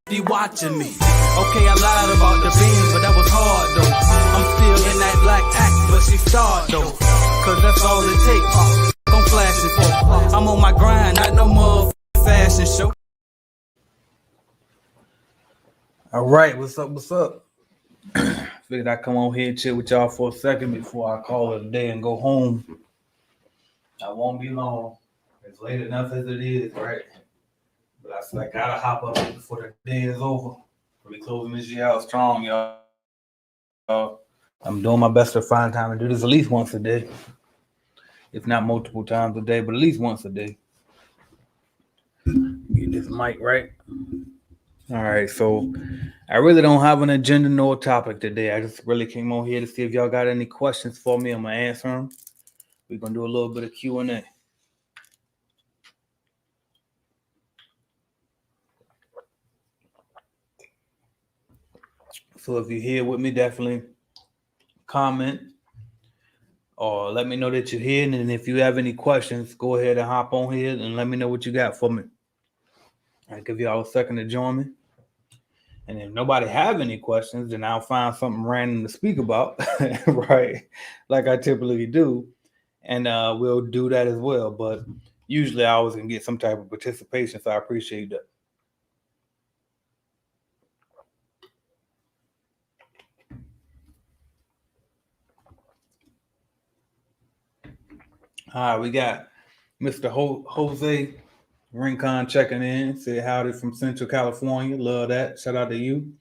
Be watching me. Okay, I lied about the beans, but that was hard though. I'm still in that black act, but she starred though. Cause that's all it takes. I'm flashing for. I'm on my grind, not no more fashion show. All right, what's up? What's up? Figured I'd come on here and chill with y'all for a second before I call it a day and go home. I won't be long. It's late enough as it is, right? But I said I gotta hop up before the day is over. We're closing this year out strong, y'all. I'm doing my best to find time to do this at least once a day. If not multiple times a day, but at least once a day. Get this mic right. All right, so I really don't have an agenda nor topic today. I just really came on here to see if y'all got any questions for me. I'm gonna answer them. We're gonna do a little bit of Q&A. So if you're here with me, definitely comment or let me know that you're here. And if you have any questions, go ahead and hop on here and let me know what you got for me. I'll give y'all a second to join me. And if nobody have any questions, then I'll find something random to speak about, right? Like I typically do. And we'll do that as well. But usually I always can get some type of participation, so I appreciate that. All right, we got Mr. Jose Rincon checking in. Say howdy from Central California. Love that. Shout out to you.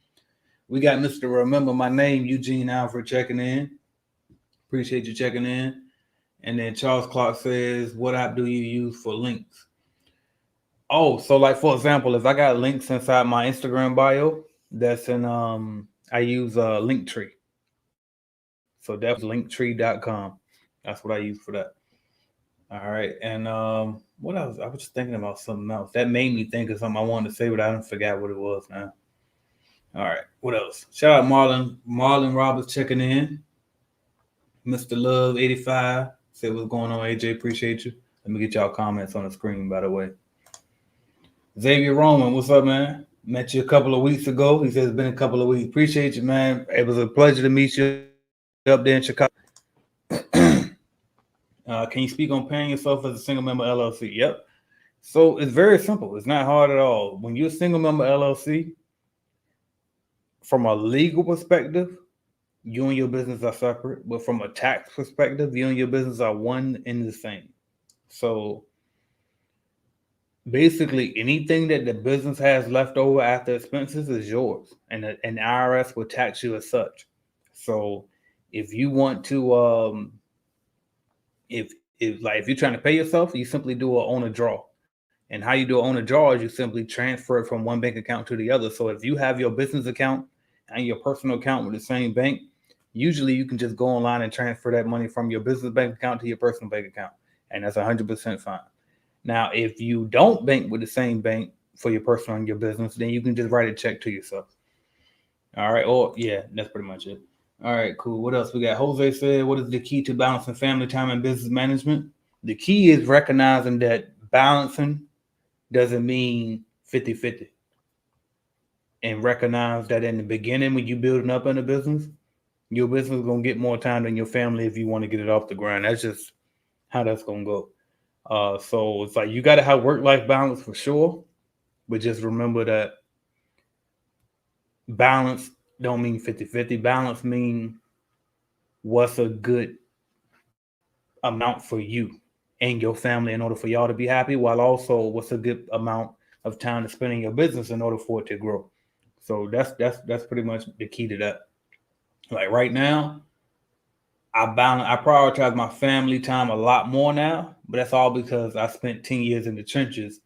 We got Mr. Remember My Name, Eugene Alfred, checking in. Appreciate you checking in. And then Charles Clark says, what app do you use for links? Oh, so like, for example, if I got links inside my Instagram bio, that's in, I use Linktree. So that's linktree.com. That's what I use for that. All right. And what else? I was just thinking about something else. That made me think of something I wanted to say, but I didn't forget what it was now. All right. What else? Shout out Marlon Roberts checking in. Mr. Love 85 said what's going on, AJ. Appreciate you. Let me get y'all comments on the screen, by the way. Xavier Roman, what's up, man? Met you a couple of weeks ago. He says it's been a couple of weeks. Appreciate you, man. It was a pleasure to meet you up there in Chicago. Can you speak on paying yourself as a single member LLC? Yep. So it's very simple. It's not hard at all. When you're a single member LLC, from a legal perspective, you and your business are separate. But from a tax perspective, you and your business are one and the same. So basically, anything that the business has left over after expenses is yours, and the IRS will tax you as such. So if you want to, if you're trying to pay yourself, you simply do an owner draw. And how you do an owner draw is you simply transfer it from one bank account to the other. So if you have your business account and your personal account with the same bank, usually you can just go online and transfer that money from your business bank account to your personal bank account. And that's 100% fine. Now, if you don't bank with the same bank for your personal and your business, then you can just write a check to yourself. All right. Or yeah, that's pretty much it. All right, cool. What else we got? Jose said, what is the key to balancing family time and business management? The key is recognizing that balancing doesn't mean 50-50. And recognize that in the beginning, when you're building up in a business, your business is going to get more time than your family if you want to get it off the ground. That's just how that's going to go. So it's like you got to have work-life balance for sure. But just remember that balance don't mean 50-50. Balance mean what's a good amount for you and your family in order for y'all to be happy, while also what's a good amount of time to spend in your business in order for it to grow. So that's pretty much the key to that. Like right now, I prioritize my family time a lot more now, but that's all because I spent 10 years in the trenches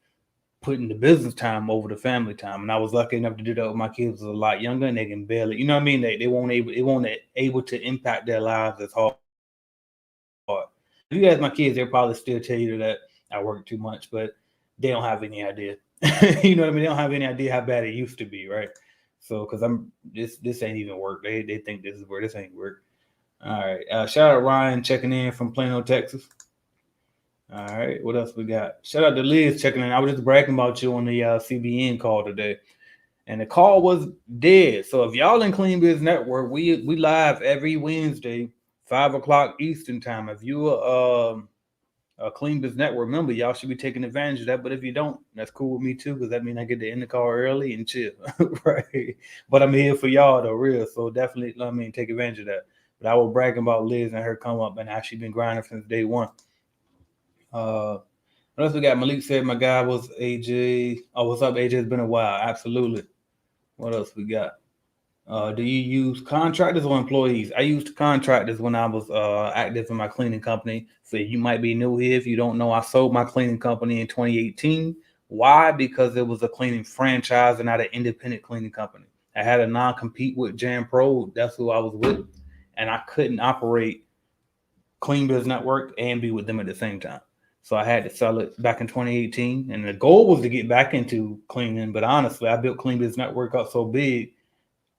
putting the business time over the family time. And I was lucky enough to do that with my kids a lot younger, and they can barely, you know what I mean? They won't able to impact their lives as hard. If you ask my kids, they'll probably still tell you that I work too much, but they don't have any idea. You know what I mean? They don't have any idea how bad it used to be, right? So, because this ain't even work. They think this is where this ain't work. All right. Shout out Ryan checking in from Plano, Texas. All right. What else we got? Shout out to Liz checking in. I was just bragging about you on the CBN call today. and the call was dead. So if y'all in Clean Biz Network, we live every Wednesday, 5 o'clock Eastern time. If you a Clean Biz Network member, y'all should be taking advantage of that. But if you don't, that's cool with me too, because that means I get to end the call early and chill, right? But I'm here for y'all though, real. So definitely, take advantage of that. But I was bragging about Liz and her come up, and actually been grinding since day one. Uh, what else we got? Malik said my guy was AJ. Oh, what's up, AJ? It's been a while. Absolutely. What else we got? Do you use contractors or employees? I used contractors when I was active in my cleaning company. So you might be new here. If you don't know, I sold my cleaning company in 2018. Why? Because it was a cleaning franchise and not an independent cleaning company. I had a non-compete with Jam Pro. That's who I was with. And I couldn't operate Clean Biz Network and be with them at the same time. So I had to sell it back in 2018. And the goal was to get back into cleaning. But honestly, I built Clean Biz Network up so big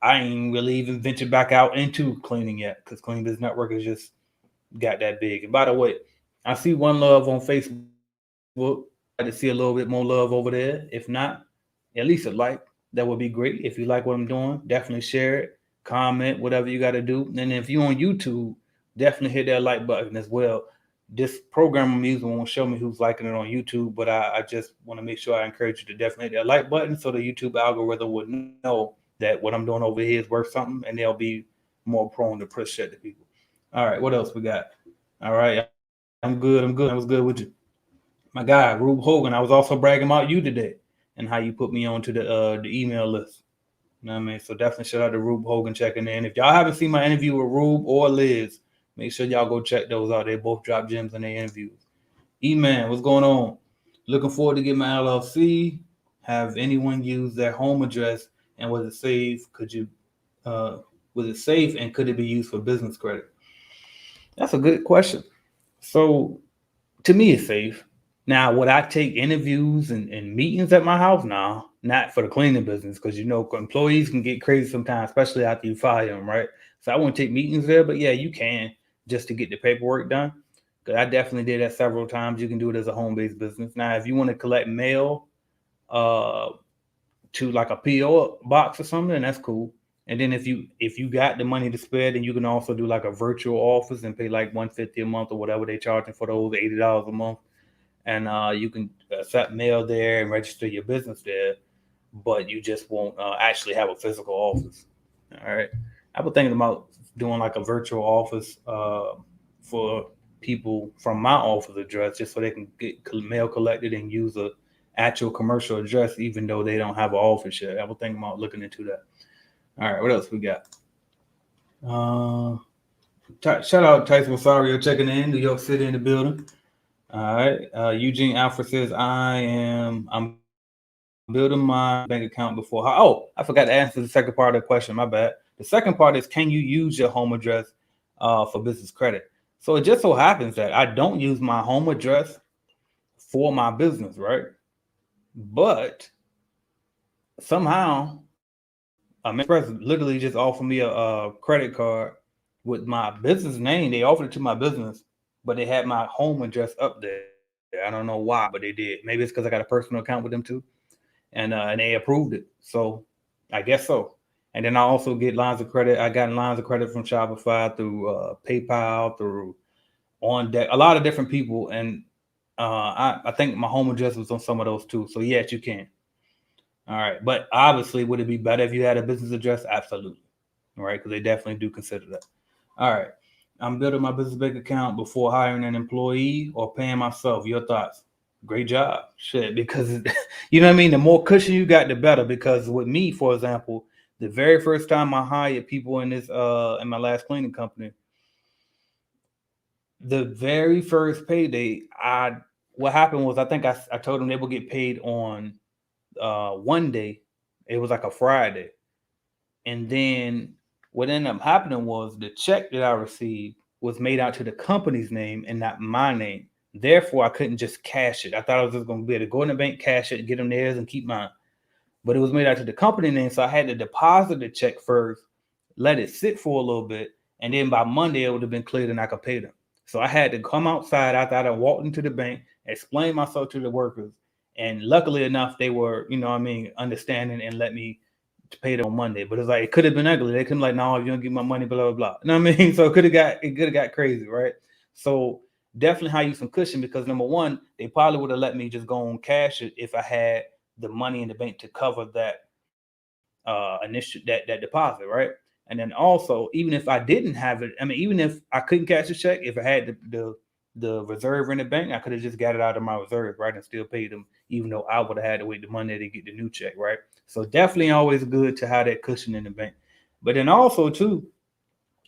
I ain't really even ventured back out into cleaning yet because Clean Biz Network has just got that big. And by the way, I see One Love on Facebook. I'd like to see a little bit more love over there. If not, at least a like. That would be great. If you like what I'm doing, definitely share it, comment, whatever you got to do. And if you're on YouTube, definitely hit that like button as well. This program I'm using won't show me who's liking it on YouTube, but I just want to make sure I encourage you to definitely hit that like button so the YouTube algorithm would know that what I'm doing over here is worth something, and they'll be more prone to push shit to people. All right, what else we got? All right, I'm good. I'm good. I was good with you, my guy, Rube Hogan. I was also bragging about you today and how you put me onto the email list. You know what I mean? So definitely shout out to Rube Hogan checking in. If y'all haven't seen my interview with Rube or Liz, make sure y'all go check those out. They both drop gems in their interviews. E-Man, what's going on? Looking forward to get my LLC. Have anyone use their home address, and was it safe? Was it safe, and could it be used for business credit? That's a good question. So to me, it's safe. Now, would I take interviews and meetings at my house? No, not for the cleaning business, because employees can get crazy sometimes, especially after you fire them, right? So I wouldn't take meetings there, but yeah, you can just to get the paperwork done. Because I definitely did that several times. You can do it as a home-based business. Now, if you want to collect mail, uh, to like a PO box or something, that's cool. And then if you got the money to spare, then you can also do like a virtual office and pay like 150 a month or whatever they charging for those $80 a month, and you can accept mail there and register your business there, but you just won't actually have a physical office. All right, I was thinking about doing like a virtual office for people from my office address, just so they can get mail collected and use a actual commercial address, even though they don't have an office yet. I was thinking about looking into that. All right, what else we got? Uh, Shout out Tyson Rosario checking in, New York City in the building. All right, Eugene Alfred says I'm building my bank account before. Oh, I forgot to answer the second part of the question. My bad. The second part is, can you use your home address for business credit? So it just so happens that I don't use my home address for my business, right? But somehow American Express literally just offered me a credit card with my business name. They offered it to my business, but they had my home address up there. I don't know why, but they did. Maybe it's because I got a personal account with them too, and they approved it. So I guess so. And then I also get lines of credit. I got lines of credit from Shopify through PayPal, through On Deck, a lot of different people, and I think my home address was on some of those too. So yes, you can. All right, but obviously, would it be better if you had a business address? Absolutely. All right, because they definitely do consider that. All right, I'm building my business bank account before hiring an employee or paying myself. Your thoughts? Great job, shit. Because you know what I mean. The more cushion you got, the better. Because with me, for example, the very first time I hired people in this in my last cleaning company, the very first payday, I what happened was, I think I told them they would get paid on one day. It was like a Friday. And then what ended up happening was the check that I received was made out to the company's name and not my name. Therefore, I couldn't just cash it. I thought I was just going to be able to go in the bank, cash it, get them theirs, and keep mine. But it was made out to the company name, so I had to deposit the check first, let it sit for a little bit, and then by Monday it would have been cleared and I could pay them. So I had to come outside after I walked into the bank, explain myself to the workers, and luckily enough, they were, understanding and let me paid on Monday. But it's like it could have been ugly. They couldn't like, no, if you don't give my money, blah blah blah. You know what I mean? So it could have got crazy, right? So definitely hire you some cushion, because number one, they probably would have let me just go on cash it if I had the money in the bank to cover that initial that deposit, right? And then also, even if I didn't have it, I mean, even if I couldn't cash a check, if I had the reserve in the bank, I could have just got it out of my reserve, right, and still paid them, even though I would have had to wait the Monday to get the new check, right? So definitely always good to have that cushion in the bank. But then also too,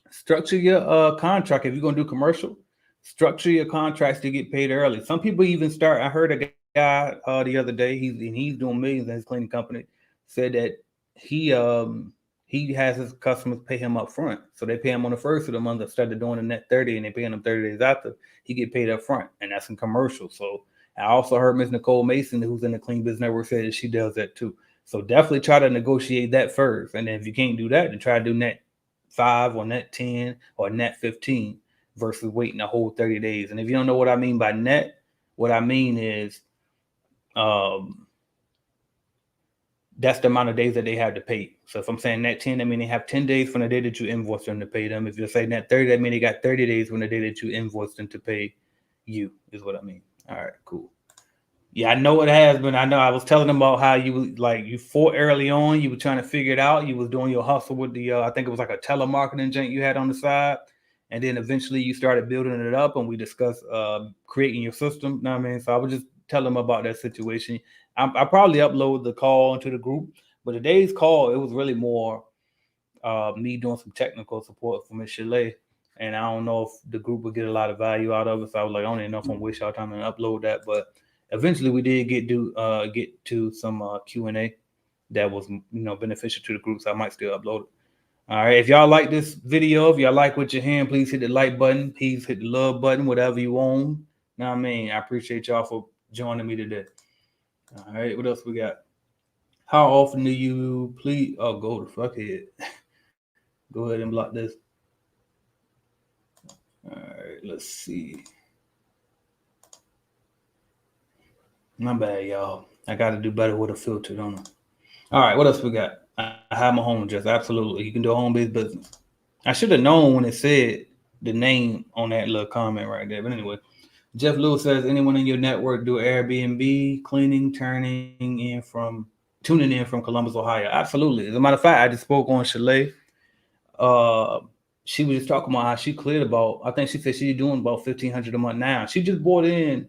structure your contract. If you're gonna do commercial, structure your contracts to get paid early. Some people even start. I heard a guy the other day. He's doing millions in his cleaning company. Said that he has his customers pay him up front, so they pay him on the first of the month instead of doing the net 30, and they pay him 30 days after. He get paid up front, and that's in commercial. So I also heard Miss Nicole Mason, who's in the Clean Business Network, said that she does that too. So definitely try to negotiate that first, and then if you can't do that, then try to do net 5 or net 10 or net 15 versus waiting a whole 30 days. And if you don't know what I mean by net, what I mean is that's the amount of days that they have to pay. So if I'm saying net 10, I mean they have 10 days from the day that you invoice them to pay them. If you're saying net 30, that means they got 30 days from the day that you invoice them to pay you, is what I mean. All right, cool. Yeah, I know it has been. I know I was telling them about how you fought early on. You were trying to figure it out. You was doing your hustle with the I think it was like a telemarketing joint you had on the side, and then eventually you started building it up. And we discussed creating your system. You know what I mean? So I was just telling them about that situation. I probably upload the call into the group, but today's call, it was really more me doing some technical support for Miss Chalet. And I don't know if the group would get a lot of value out of it. So I was like, I don't even know if I'm gonna waste y'all time and upload that. But eventually we did get to some Q&A that was beneficial to the group. So I might still upload it. All right. If y'all like this video, if y'all like what you're hearing, please hit the like button. Please hit the love button, whatever you want. Know what I mean? I appreciate y'all for joining me today. All right. What else we got? How often do you please? Oh, go to fuck it. Go ahead and block this. All right. Let's see. My bad, y'all. I got to do better with a filter, don't I? All right. What else we got? I have my home address. Absolutely. You can do a home-based business. I should have known when it said the name on that little comment right there. But anyway, Jeff Lewis says, anyone in your network do Airbnb cleaning, tuning in from Columbus, Ohio? Absolutely. As a matter of fact, I just spoke on Chalet. She was just talking about how she cleared about, I think she said she's doing about $1,500 a month now. She just bought in,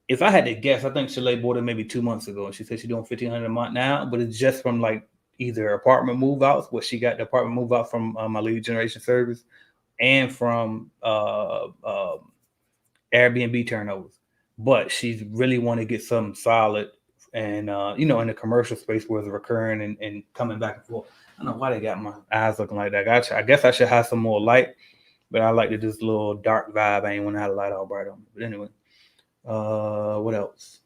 if I had to guess, I think Chalet bought it maybe 2 months ago. And she said she's doing $1,500 a month now, but it's just from like either apartment move outs, where she got the apartment move out from my lead generation service, and from Airbnb turnovers. But she really want to get something solid and in the commercial space where it's recurring and coming back and forth. I don't know why they got my eyes looking like that. I guess I should have some more light, but I like to this little dark vibe. I ain't want to have a light all bright on me. But anyway, what else?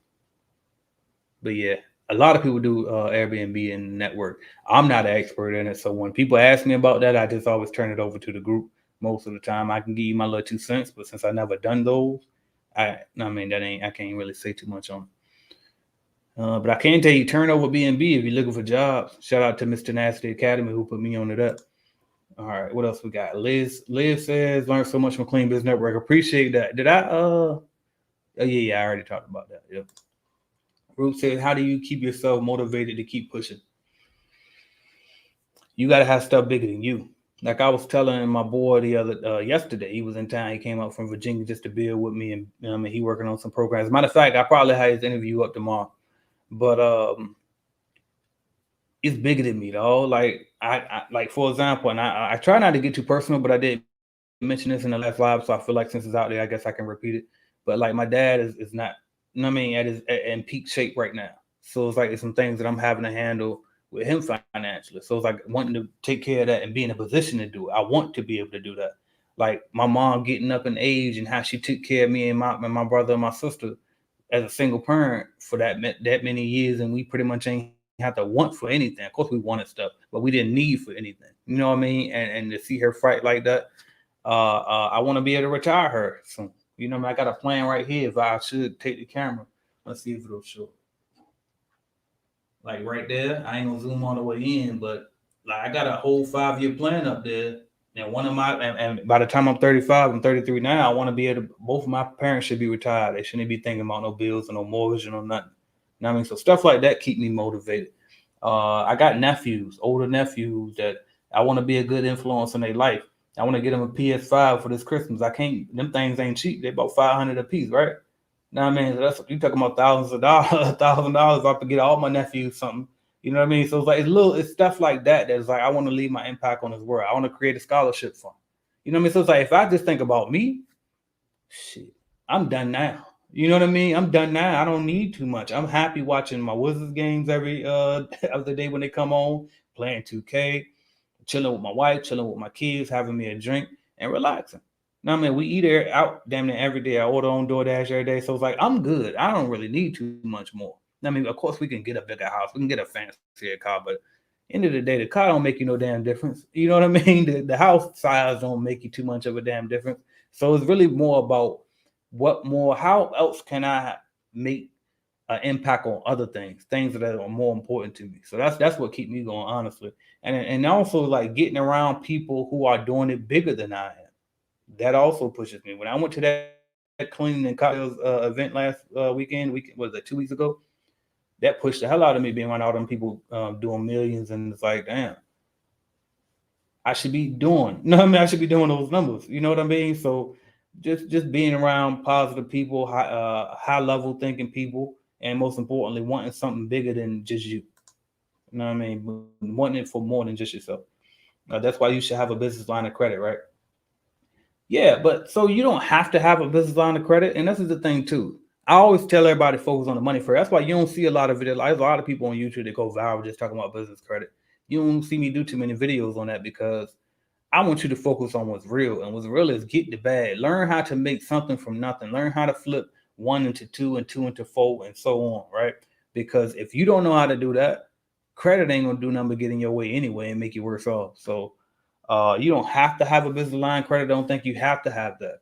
But yeah, a lot of people do Airbnb and network. I'm not an expert in it, so when people ask me about that, I just always turn it over to the group. Most of the time, I can give you my little 2 cents, but since I never done those, I can't really say too much on it. But I can tell you, turnover B&B if you're looking for jobs. Shout out to Mr. Nasty Academy who put me on it up. All right, what else we got? Liz says, learn so much from Clean Business Network. Appreciate that. Did I oh yeah, I already talked about that. Yeah. Ruth says, how do you keep yourself motivated to keep pushing? You got to have stuff bigger than you. Like I was telling my boy yesterday, he was in town. He came up from Virginia just to build with me, and he working on some programs. Matter of fact, I probably had his interview up tomorrow, but it's bigger than me, though. Like I like, for example, and I try not to get too personal, but I did mention this in the last live, so I feel like since it's out there, I guess I can repeat it. But like my dad is not, in peak shape right now. So it's like it's some things that I'm having to handle with him financially. So it's like wanting to take care of that and be in a position to do it. I want to be able to do that. Like my mom getting up in age and how she took care of me and my brother and my sister as a single parent for that many years, and we pretty much ain't have to want for anything. Of course we wanted stuff, but we didn't need for anything. You know what I mean? And to see her fight like that, I want to be able to retire her soon. You know, I got a plan right here. If I should take the camera, let's see if it'll show. like right there. I ain't gonna zoom all the way in, but like I got a whole 5 year plan up there. And one of my and by the time I'm 35, I'm 33 now. I want to be able to. Both of my parents should be retired. They shouldn't be thinking about no bills or no mortgage or no nothing. You know what I mean? So stuff like that keep me motivated. I got nephews, older nephews that I want to be a good influence in their life. I want to get them a PS5 for this Christmas. I can't. Them things ain't cheap. They about 500 a piece, right? Know what I mean? That's you talking about thousands of dollars, $1,000 if I could get all my nephews something. You know what I mean? So it's like it's stuff like that that's like I want to leave my impact on this world. I want to create a scholarship fund. You know what I mean? So it's like if I just think about me, shit, I'm done now. You know what I mean? I'm done now. I don't need too much. I'm happy watching my Wizards games every other day when they come on, playing 2K, chilling with my wife, chilling with my kids, having me a drink and relaxing. Now, I mean, we eat out damn near every day. I order on DoorDash every day. So it's like, I'm good. I don't really need too much more. I mean, of course, we can get a bigger house. We can get a fancier car, but end of the day, the car don't make you no damn difference. You know what I mean? The house size don't make you too much of a damn difference. So it's really more about how else can I make an impact on other things that are more important to me. So that's what keep me going, honestly. And also like getting around people who are doing it bigger than I am. That also pushes me. When I went to that cleaning and cocktails event last weekend, was it 2 weeks ago? That pushed the hell out of me being around all them people doing millions, and it's like, damn, I should be doing. No, I mean I should be doing those numbers. You know what I mean? So just being around positive people, high level thinking people, and most importantly, wanting something bigger than just you. You know what I mean? Wanting it for more than just yourself. That's why you should have a business line of credit, right? Yeah, but so you don't have to have a business line of credit, and this is the thing too. I always tell everybody to focus on the money first. That's why you don't see a lot of videos. Like, there's a lot of people on YouTube that go viral just talking about business credit. You don't see me do too many videos on that because I want you to focus on what's real. And what's real is get the bag. Learn how to make something from nothing. Learn how to flip one into two and two into four and so on, right? Because if you don't know how to do that, credit ain't gonna do nothing but get in your way anyway and make you worse off. So you don't have to have a business line credit. Don't think you have to have that.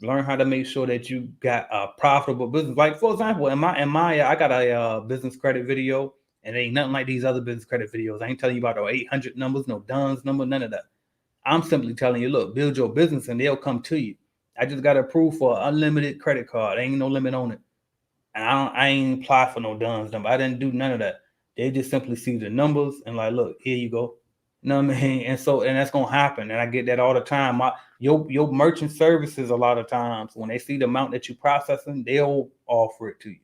Learn how to make sure that you got a profitable business. Like for example, I got a business credit video, and it ain't nothing like these other business credit videos. I ain't telling you about no 800 numbers, no DUNS number, none of that. I'm simply telling you, look, build your business and they'll come to you. I just got approved for an unlimited credit card. Ain't no limit on it. And I ain't apply for no DUNS number. I didn't do none of that. They just simply see the numbers and like, look, here you go. You know what I mean? And that's gonna happen. And I get that all the time. Your merchant services a lot of times when they see the amount that you processing, they'll offer it to you.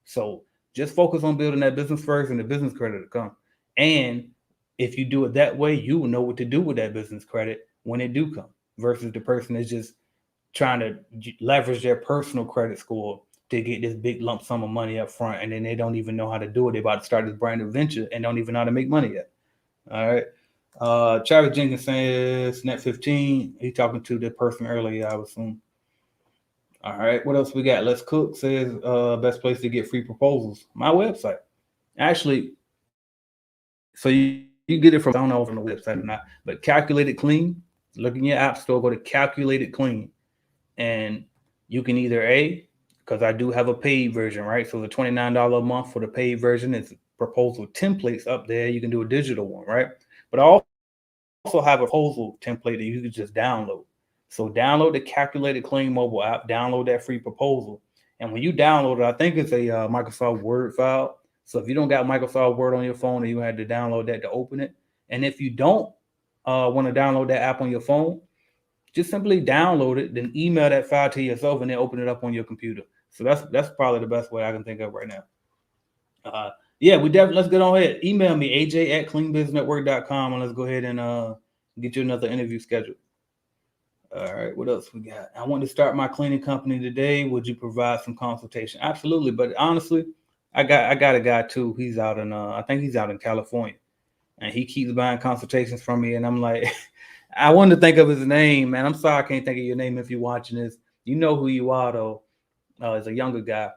So just focus on building that business first and the business credit to come. And if you do it that way, you will know what to do with that business credit when it do come versus the person that's just trying to leverage their personal credit score to get this big lump sum of money up front, and then they don't even know how to do it. They about to start this brand new venture and don't even know how to make money yet. All right. Travis Jenkins says net 15. He talking to the person earlier, I would assume. All right. What else we got? Let's Cook says best place to get free proposals. My website. Actually, so you get it from I don't know if it's on the website or not, but Calculated Clean. Look in your app store, go to Calculated Clean, and you can either because I do have a paid version, right? So the $29 a month for the paid version is proposal templates up there. You can do a digital one, right? But I also have a proposal template that you can just download. So download the Calculated Clean mobile app, download that free proposal. And when you download it, I think it's a Microsoft Word file. So if you don't got Microsoft Word on your phone, then you had to download that to open it. And if you don't want to download that app on your phone, just simply download it, then email that file to yourself, and then open it up on your computer. So that's probably the best way I can think of right now. Yeah, we definitely let's get on ahead. Email me aj@cleanbusinessnetwork.com and let's go ahead and get you another interview scheduled. All right, what else we got? I want to start my cleaning company today. Would you provide some consultation? Absolutely, but honestly, I got a guy too. He's out in I think he's out in California, and he keeps buying consultations from me, and I'm like, I wanted to think of his name, man. I'm sorry I can't think of your name if you're watching this. You know who you are though. As a younger guy,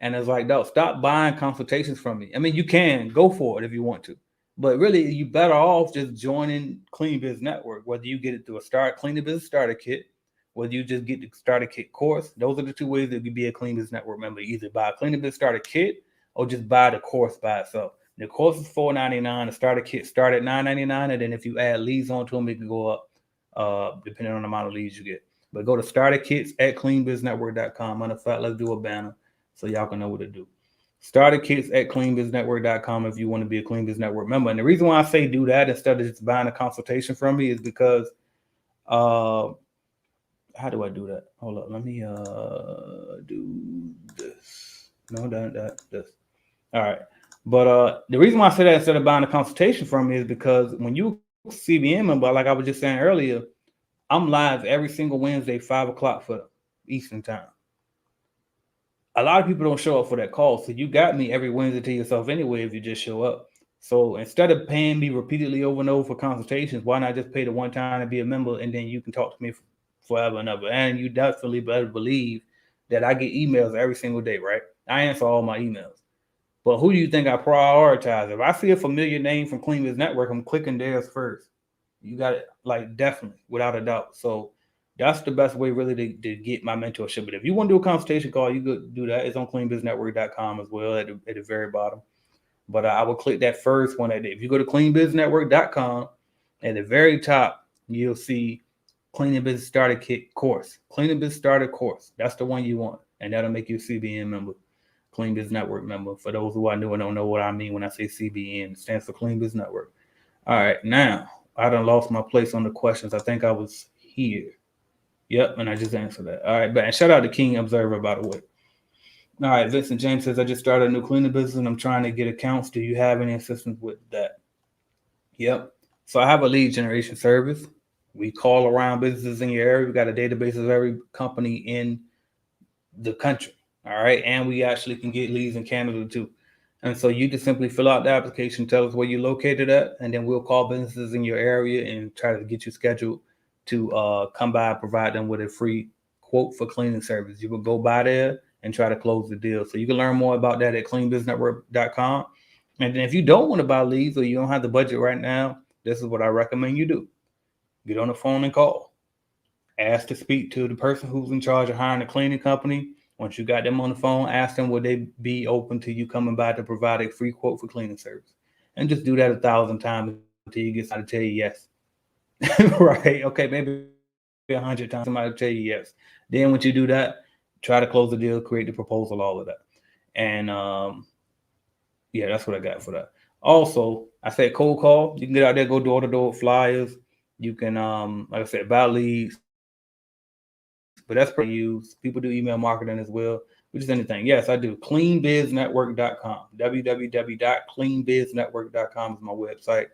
and it's like, no, stop buying consultations from me. I mean, you can go for it if you want to, but really, you better off just joining Clean Biz Network. Whether you get it through a Clean Business Starter Kit, whether you just get the Starter Kit course, those are the two ways that you be a Clean Business Network member. Either buy a Clean Business Starter Kit or just buy the course by itself. The course is $4.99. The starter kit start at $9.99, and then if you add leads onto them, it can go up depending on the amount of leads you get. But go to starter kits at cleanbiznetwork.com. Matter of fact, let's do a banner so y'all can know what to do. Starter kits at cleanbiznetwork.com if you want to be a Clean Biz Network member. And the reason why I say do that instead of just buying a consultation from me is because how do I do that? Hold up, let me do this. No, this. All right. But the reason why I say that instead of buying a consultation from me is because when you CBM member, like I was just saying earlier, I'm live every single Wednesday, 5 o'clock for Eastern time. A lot of people don't show up for that call. So you got me every Wednesday to yourself anyway if you just show up. So instead of paying me repeatedly over and over for consultations, why not just pay the one time to be a member, and then you can talk to me forever and ever. And you definitely better believe that I get emails every single day, right? I answer all my emails. But who do you think I prioritize? If I see a familiar name from Clean Biz Network, I'm clicking theirs first. You got it, like, definitely, without a doubt. So that's the best way really to get my mentorship. But if you want to do a consultation call, you could do that. It's on cleanbiznetwork.com as well at the very bottom. But I will click that first one. If you go to cleanbiznetwork.com, at the very top, you'll see Cleaning Business Starter Kit course. Cleaning Business Starter course. That's the one you want. And that'll make you a CBN member. Clean Biz Network member. For those who are new and don't know what I mean when I say CBN, it stands for Clean Biz Network. All right, now I done lost my place on the questions. I think I was here. Yep, and I just answered that. All right, and shout out to King Observer, by the way. All right, Vincent James says, I just started a new cleaning business and I'm trying to get accounts. Do you have any assistance with that? Yep. So I have a lead generation service. We call around businesses in your area. We got a database of every company in the country. All right. And we actually can get leads in Canada too. And so you just simply fill out the application, tell us where you're located at, and then we'll call businesses in your area and try to get you scheduled to come by and provide them with a free quote for cleaning service. You will go by there and try to close the deal. So you can learn more about that at cleanbiznetwork.com. And then if you don't want to buy leads or you don't have the budget right now, this is what I recommend you do. Get on the phone and call. Ask to speak to the person who's in charge of hiring a cleaning company. Once you got them on the phone, ask them would they be open to you coming by to provide a free quote for cleaning service. And just do that 1,000 times until you get somebody to tell you yes. Right? Okay, maybe 100 times somebody will tell you yes. Then once you do that, try to close the deal, create the proposal, all of that. And yeah, that's what I got for that. Also, I said cold call. You can get out there, go door to door flyers. You can, like I said, buy leads. But that's pretty used. People do email marketing as well, which is anything. Yes, I do. Cleanbiznetwork.com. www.cleanbiznetwork.com is my website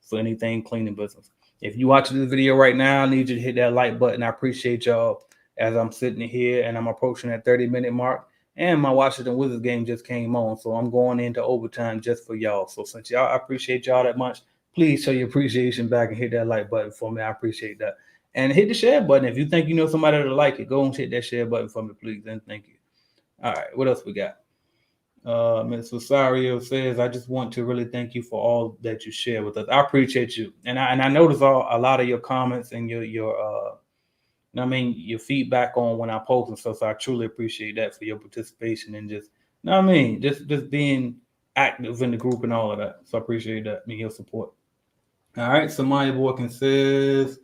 for anything cleaning business. If you watching this video right now, I need you to hit that like button. I appreciate y'all as I'm sitting here and I'm approaching that 30-minute mark. And my Washington Wizards game just came on, so I'm going into overtime just for y'all. So since y'all, I appreciate y'all that much, please show your appreciation back and hit that like button for me. I appreciate that. And hit the share button. If you think you know somebody that'll like it, go and hit that share button for me, please. And thank you. All right, what else we got? Ms. Rosario says, I just want to really thank you for all that you share with us. I appreciate you. And I notice a lot of your comments and your feedback on when I post and stuff. So I truly appreciate that for your participation and just being active in the group and all of that. So I appreciate that and your support. All right, so Maya Borkin says,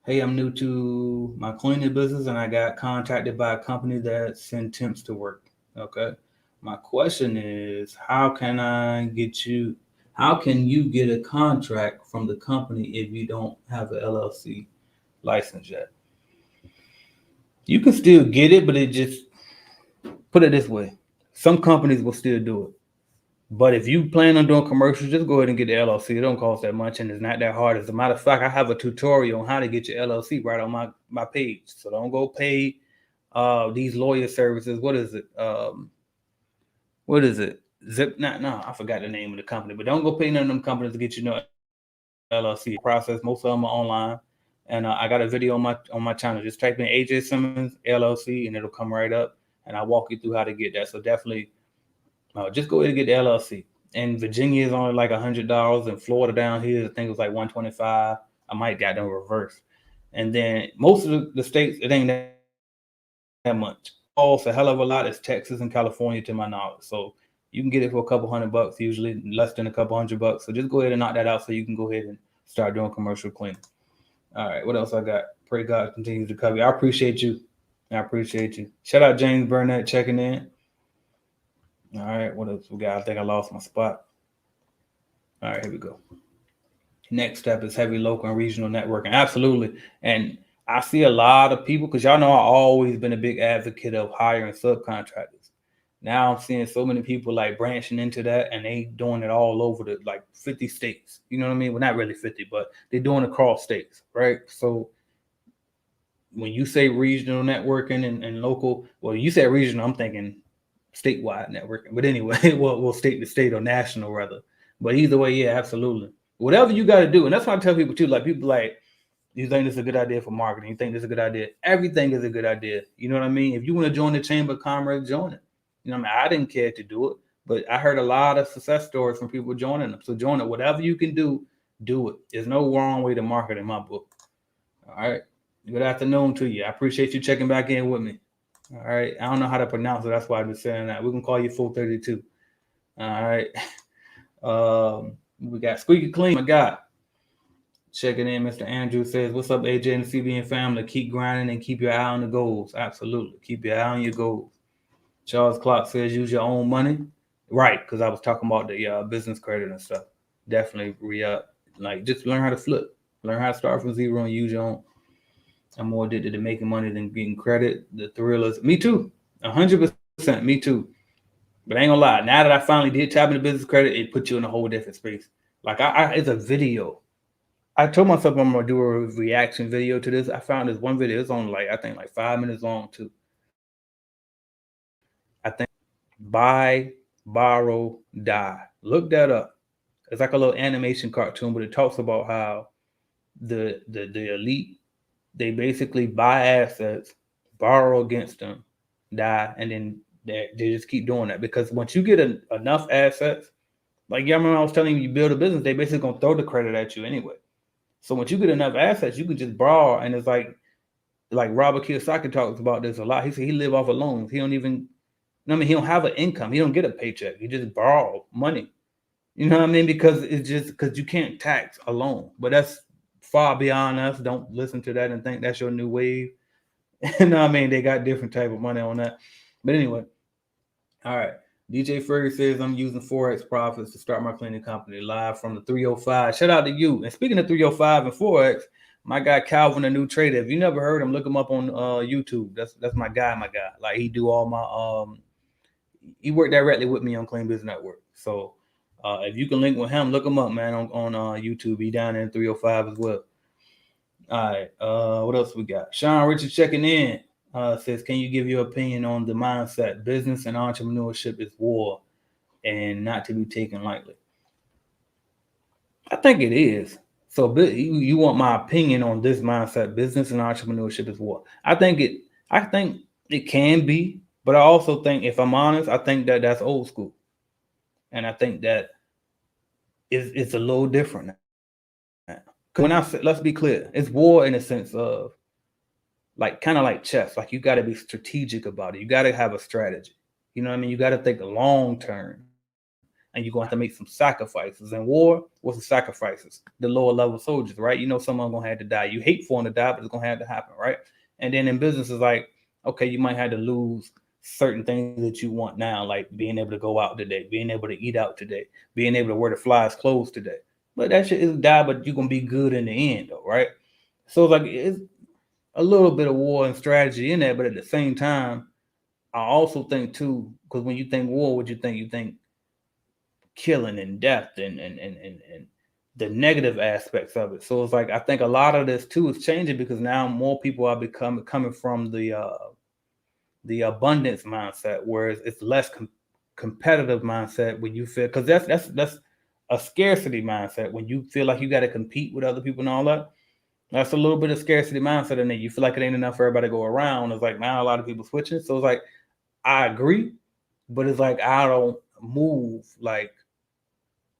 hey, I'm new to my cleaning business and I got contacted by a company that sends temps to work. Okay. My question is, how can you get a contract from the company if you don't have an LLC license yet? You can still get it, but put it this way. Some companies will still do it. But if you plan on doing commercials, just go ahead and get the LLC. It don't cost that much and it's not that hard. As a matter of fact, I have a tutorial on how to get your LLC right on my page. So don't go pay these lawyer services. What is it? I forgot the name of the company, but don't go pay none of them companies to get you no LLC process. Most of them are online. And I got a video on my channel. Just type in AJ Simmons LLC and it'll come right up. And I'll walk you through how to get that. So definitely just go ahead and get the LLC. And Virginia is only like $100, and Florida down here, I think it was like $125. I might got them reversed. And then most of the states, it ain't that much. Also, a hell of a lot is Texas and California, to my knowledge. So You can get it for a couple $100, usually less than a couple $100. So just go ahead and knock that out so you can go ahead and start doing commercial cleaning. All right, what else I got? Pray God continues to cover you. I appreciate you. I appreciate you. Shout out James Burnett checking in. All right, what else we got? I think I lost my spot. All right, here we go. Next step is heavy local and regional networking. Absolutely. And I see a lot of people, because y'all know I've always been a big advocate of hiring subcontractors. Now I'm seeing so many people like branching into that, and they doing it all over the like 50 states. You know what I mean? Well, not really 50, but they're doing it across states, right? So when you say regional networking and local, well, you said regional, I'm thinking statewide networking. But anyway, well, state to state or national rather. But either way, yeah, absolutely. Whatever you got to do, and that's why I tell people too. Like people like, you think this is a good idea for marketing? You think this is a good idea? Everything is a good idea. You know what I mean? If you want to join the Chamber of Commerce, join it. You know what I mean? I didn't care to do it, but I heard a lot of success stories from people joining them. So join it. Whatever you can do, do it. There's no wrong way to market in my book. All right. Good afternoon to you. I appreciate you checking back in with me. All right. I don't know how to pronounce it. That's why I'm just saying that. We can call you 432. All right. We got Squeaky Clean, my God. Checking in, Mr. Andrew says, "What's up, AJ and the CBN family? Keep grinding and keep your eye on the goals." Absolutely. Keep your eye on your goals. Charles Clark says, "Use your own money." Right, because I was talking about the business credit and stuff. Definitely like just learn how to flip. Learn how to start from zero and use your own. I'm more addicted to making money than getting credit. The thrill is me too. 100%. Me too. But I ain't gonna lie. Now that I finally did tap into business credit, it put you in a whole different space. Like it's a video. I told myself I'm gonna do a reaction video to this. I found this one video. It's on I think 5 minutes long too. I think buy, borrow, die. Look that up. It's like a little animation cartoon, but it talks about how the elite, they basically buy assets, borrow against them, die, and then they just keep doing that. Because once you get enough assets, like y'all remember I was telling you build a business, they basically gonna throw the credit at you anyway. So once you get enough assets, you can just borrow, and it's like Robert Kiyosaki talks about this a lot. He said he live off of loans. He don't even, he don't have an income. He don't get a paycheck. He just borrow money. You know what I mean? Because it's just because you can't tax a loan. But that's far beyond us. Don't listen to that and think that's your new wave. You know what I mean? They got different type of money on that. But anyway, all right. DJ Fergie says, "I'm using Forex profits to start my cleaning company." Live from the 305. Shout out to you. And speaking of 305 and Forex, my guy Calvin, the new trader. If you never heard him, look him up on YouTube. That's my guy. Like he do all my he worked directly with me on Clean Business Network. So if you can link with him, look him up, man, on YouTube. He down in 305 as well. All right. What else we got? Sean Richard checking in. Says, "Can you give your opinion on the mindset? Business and entrepreneurship is war and not to be taken lightly." I think it is. So you want my opinion on this mindset? Business and entrepreneurship is war. I think it can be, but I also think, if I'm honest, I think that that's old school, and I think that it's a little different now. Because when I say, let's be clear, it's war in a sense of kind of like chess. Like you got to be strategic about it. You got to have a strategy. You know what I mean? You got to think long term, and you're going to have to make some sacrifices. In war, what's the sacrifices? The lower level soldiers, right? You know, someone's going to have to die. You hate for them to die, but it's going to have to happen, right? And then in business, it's like, okay, you might have to lose certain things that you want now, like being able to go out today, being able to eat out today, being able to wear the flyest clothes today. But that shit is die, but you're going to be good in the end, though, right? So it's a little bit of war and strategy in there, but at the same time, I also think too, because when you think war, what you think? You think killing and death and the negative aspects of it. So it's like I think a lot of this too is changing, because now more people are coming from the abundance mindset, whereas it's less competitive mindset when you feel, because that's a scarcity mindset when you feel like you got to compete with other people and all that. That's a little bit of scarcity mindset in there. You feel like it ain't enough for everybody to go around. It's like now a lot of people switching. So it's like I agree, but it's like I don't move like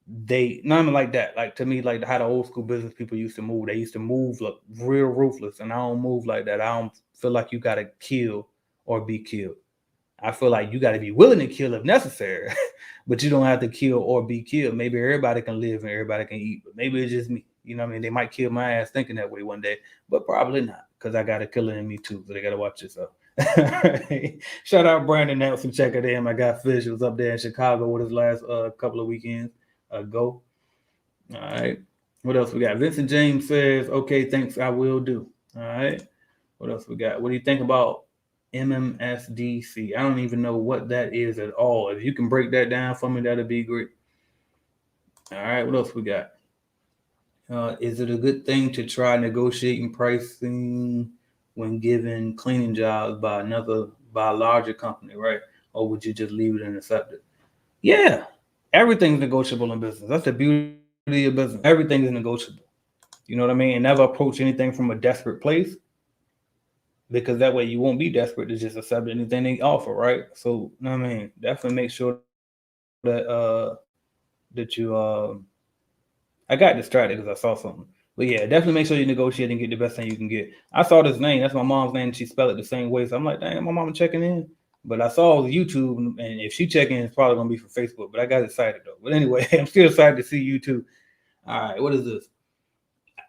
nothing like that. Like to me, like how the old school business people used to move. They used to move like real ruthless, and I don't move like that. I don't feel like you got to kill or be killed. I feel like you got to be willing to kill if necessary, But you don't have to kill or be killed. Maybe everybody can live and everybody can eat, but maybe it's just me. You know what I mean? They might kill my ass thinking that way one day, but probably not, because I got a killer in me too. So they gotta watch yourself. Shout out Brandon Nelson, check it in. My guy Fish was up there in Chicago with his last couple of weekends ago. All right. What else we got? Vincent James says, okay, thanks, I will do. All right. What else we got? What do you think about MMSDC? I don't even know what that is at all. If you can break that down for me, that'd be great. All right. What else we got? Is it a good thing to try negotiating pricing when given cleaning jobs by a larger company, right? Or would you just leave it and accept it? Yeah, everything's negotiable in business. That's the beauty of business. Everything is negotiable. You know what I mean? And never approach anything from a desperate place, because that way you won't be desperate to just accept anything they offer, right? So, you know what I mean, definitely make sure that you I got distracted because I saw something. But yeah, definitely make sure you negotiate and get the best thing you can get. I saw this name. That's my mom's name. She spelled it the same way. So I'm like, dang, my mama checking in. But I saw YouTube, and if she checking in, it's probably going to be for Facebook. But I got excited, though. But anyway, I'm still excited to see you, too. All right, what is this?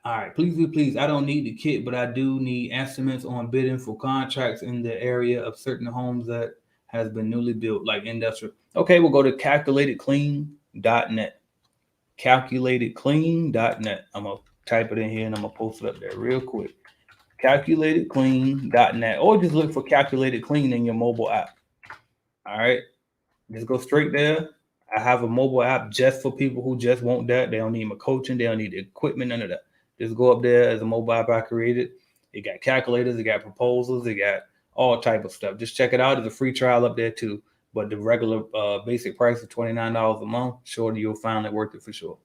All right, please. I don't need the kit, but I do need estimates on bidding for contracts in the area of certain homes that has been newly built, like industrial. Okay, we'll go to calculatedclean.net. Calculatedclean.net. I'm going to type it in here and I'm going to post it up there real quick. Calculatedclean.net. Or just look for Calculated Clean in your mobile app. All right. Just go straight there. I have a mobile app just for people who just want that. They don't need my coaching. They don't need the equipment, none of that. Just go up there as a mobile app I created. It got calculators. It got proposals. It got all type of stuff. Just check it out. There's a free trial up there too. But the regular basic price of $29 a month, sure you'll find it worth it for sure.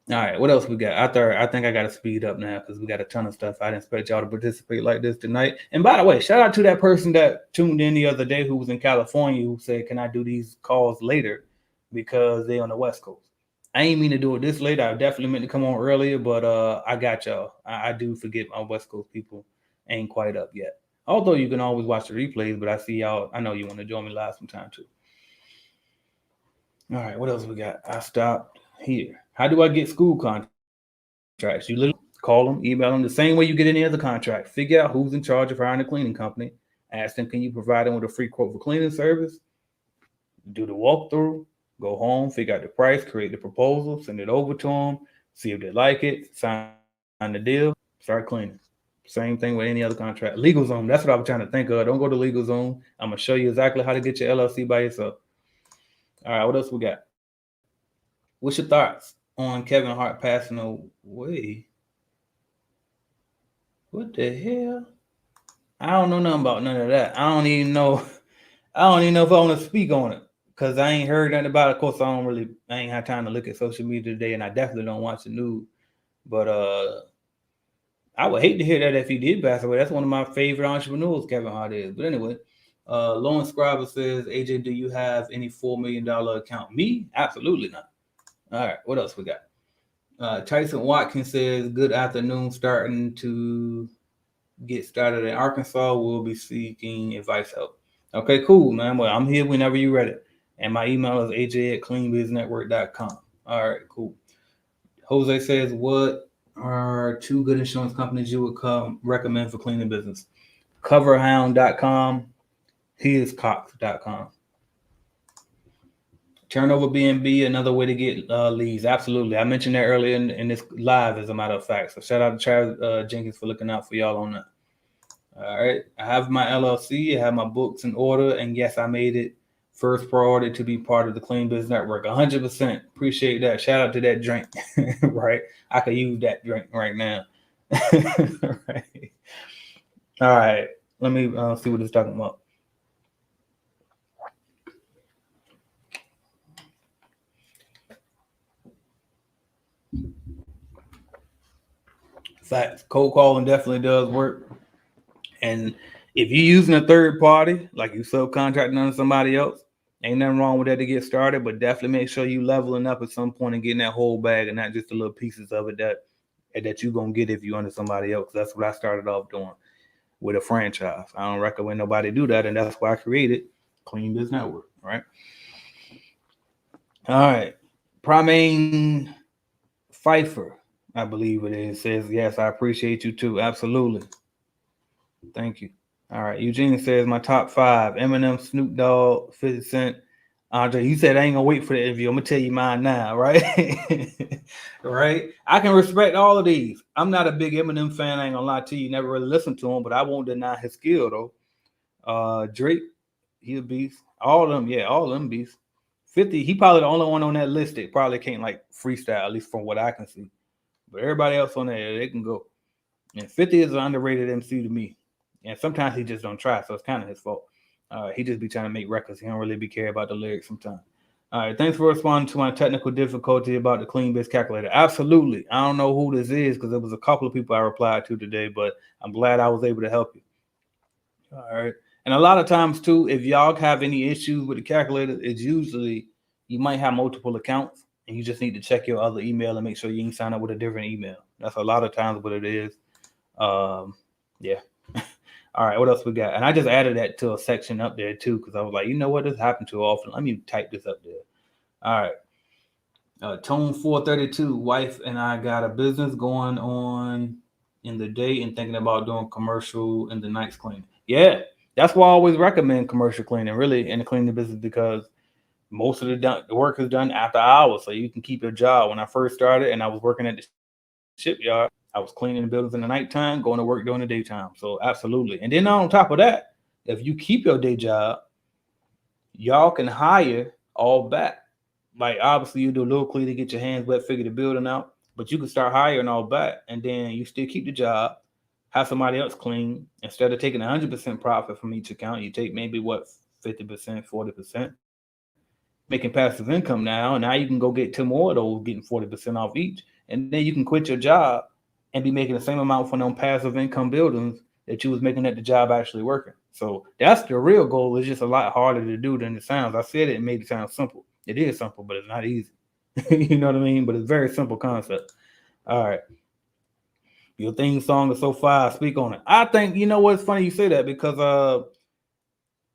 All right, what else we got? I think I got to speed up now because we got a ton of stuff. I didn't expect y'all to participate like this tonight. And by the way, shout out to that person that tuned in the other day who was in California who said, can I do these calls later because they on the West Coast. I ain't mean to do it this late. I definitely meant to come on earlier, but I got y'all. I do forget my West Coast people ain't quite up yet. Although you can always watch the replays, but I see y'all. I know you want to join me live sometime too. All right, what else we got? I stopped here. How do I get school contracts? You literally call them, email them the same way you get any other contract. Figure out who's in charge of hiring a cleaning company. Ask them, can you provide them with a free quote for cleaning service? Do the walkthrough. Go home, figure out the price, create the proposal, send it over to them, see if they like it, sign the deal, start cleaning. Same thing with any other contract. LegalZoom, that's what I was trying to think of. Don't go to LegalZoom. I'm going to show you exactly how to get your LLC by yourself. All right, what else we got? What's your thoughts on Kevin Hart passing away? What the hell? I don't know nothing about none of that. I don't even know if I want to speak on it because I ain't heard nothing about it. Of course, I ain't had time to look at social media today, and I definitely don't watch the news. But I would hate to hear that if he did pass away. That's one of my favorite entrepreneurs, Kevin Hart is. But anyway, Lawrence Scriber says, AJ, do you have any $4 million account? Me? Absolutely not. All right, what else we got? Tyson Watkins says, good afternoon, starting to get started in Arkansas. We'll be seeking advice help. Okay, cool, man. Well, I'm here whenever you're ready. And my email is aj@cleanbiznetwork.com. All right, cool. Jose says, what are two good insurance companies you would recommend for cleaning business? Coverhound.com, hiscox.com. Turnover BNB, another way to get leads. Absolutely. I mentioned that earlier in this live, as a matter of fact. So shout out to Travis Jenkins for looking out for y'all on that. All right. I have my LLC. I have my books in order. And yes, I made it first priority to be part of the Clean Biz Network. 100%. Appreciate that. Shout out to that drink. Right. I could use that drink right now. Right. All right. Let me see what it's talking about. Facts. Cold calling definitely does work. And if you're using a third party, like you subcontracting on somebody else, ain't nothing wrong with that to get started, but definitely make sure you leveling up at some point and getting that whole bag and not just the little pieces of it that you're going to get if you under somebody else. That's what I started off doing with a franchise. I don't recommend nobody do that, and that's why I created Clean Biz Network, right? All right. Primane Pfeiffer, I believe it is, says, yes, I appreciate you too. Absolutely. Thank you. All right. Eugene says, my top five: Eminem, Snoop Dogg, 50 Cent, Andre. You said I ain't gonna wait for the interview. I'm gonna tell you mine now, right? Right. I can respect all of these. I'm not a big Eminem fan. I ain't gonna lie to you. Never really listened to him, but I won't deny his skill though. Drake, he a beast. All of them, yeah, all of them beasts. 50, he probably the only one on that list that probably can't like freestyle, at least from what I can see. But everybody else on there, they can go. And 50 is an underrated MC to me. And sometimes he just don't try, so it's kind of his fault. He just be trying to make records. He don't really be care about the lyrics sometimes. All right, thanks for responding to my technical difficulty about the clean base calculator. Absolutely. I don't know who this is because there was a couple of people I replied to today, but I'm glad I was able to help you. All right. And a lot of times too, if y'all have any issues with the calculator, it's usually you might have multiple accounts and you just need to check your other email and make sure you ain't sign up with a different email. That's a lot of times what it is. Yeah. All right, what else we got? And I just added that to a section up there too, because I was like, you know what, this happened too often. Let me type this up there. All right. Tone 432, wife and I got a business going on in the day and thinking about doing commercial in the nights cleaning. Yeah, that's why I always recommend commercial cleaning, really, in the cleaning business because most of the work is done after hours, so you can keep your job. When I first started and I was working at the shipyard, I was cleaning the buildings in the nighttime, going to work during the daytime. So absolutely. And then on top of that, if you keep your day job, y'all can hire all back. Like obviously you do a little cleaning, get your hands wet, figure the building out, but you can start hiring all back, and then you still keep the job, have somebody else clean. Instead of taking 100% profit from each account, you take maybe what 50%, 40%, making passive income now. And now you can go get two more of those, getting 40% off each, and then you can quit your job and be making the same amount from them passive income buildings that you was making at the job actually working. So that's the real goal. It's just a lot harder to do than it sounds. I said it and made it sound simple. It is simple, but it's not easy. You know what I mean? But it's a very simple concept. All right. Your theme song is so fire. Speak on it. I think you know what's funny you say that because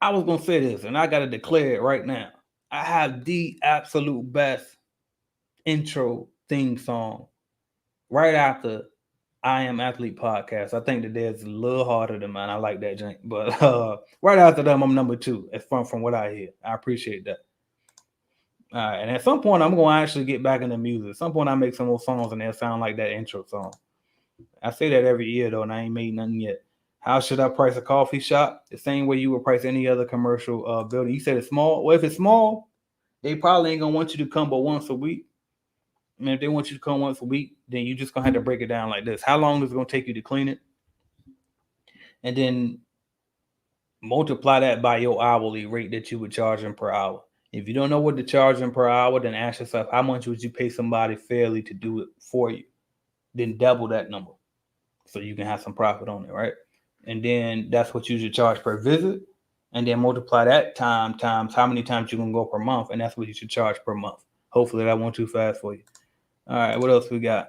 I was gonna say this and I gotta declare it right now. I have the absolute best intro theme song right after I Am Athlete podcast. I think that there's a little harder than mine. I like that jank. But right after them, I'm number two. It's fun from what I hear. I appreciate that. All right. And at some point, I'm going to actually get back into music. At some point, I make some more songs and they'll sound like that intro song. I say that every year, though, and I ain't made nothing yet. How should I price a coffee shop? The same way you would price any other commercial building. You said it's small. Well, if it's small, they probably ain't going to want you to come but once a week. I mean, if they want you to come once a week, then you just gonna have to break it down like this. How long is it gonna take you to clean it? And then multiply that by your hourly rate that you would charge them per hour. If you don't know what to charge them per hour, then ask yourself how much would you pay somebody fairly to do it for you? Then double that number so you can have some profit on it, right? And then that's what you should charge per visit. And then multiply that time times how many times you're gonna go per month, and that's what you should charge per month. Hopefully that won't too fast for you. All right, what else we got?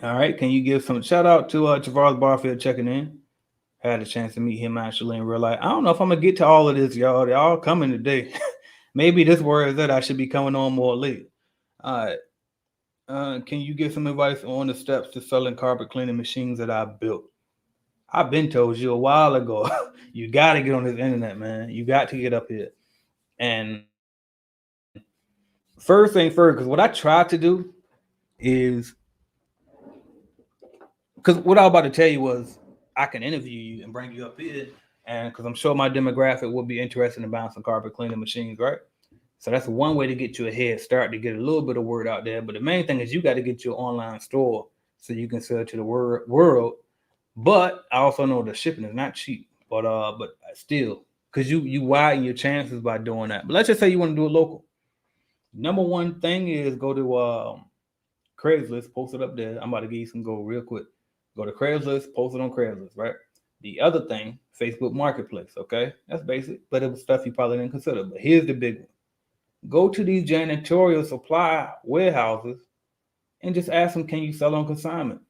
All right, can you give some shout out to Travaris Barfield checking in? Had a chance to meet him actually in real life. I don't know if I'm gonna get to all of this, y'all. They're all coming today. Maybe this word is that I should be coming on more later. All right. Can you give some advice on the steps to selling carpet cleaning machines that I built? I've been told you a while ago. You got to get on this internet, man. You got to get up here. And first thing first, because what I tried to do is because what I was about to tell you was I can interview you and bring you up here, and because I'm sure my demographic would be interested in buying some carpet cleaning machines, right? So that's one way to get you a head start to get a little bit of word out there. But the main thing is you got to get your online store so you can sell to the world. But I also know the shipping is not cheap. But still, because you widen your chances by doing that. But let's just say you want to do it local. Number one thing is go to Craigslist, post it up there. I'm about to give you some gold real quick. Go to Craigslist, post it on Craigslist, right? The other thing, Facebook Marketplace, okay? That's basic, but it was stuff you probably didn't consider. But here's the big one. Go to these janitorial supply warehouses and just ask them, can you sell on consignment?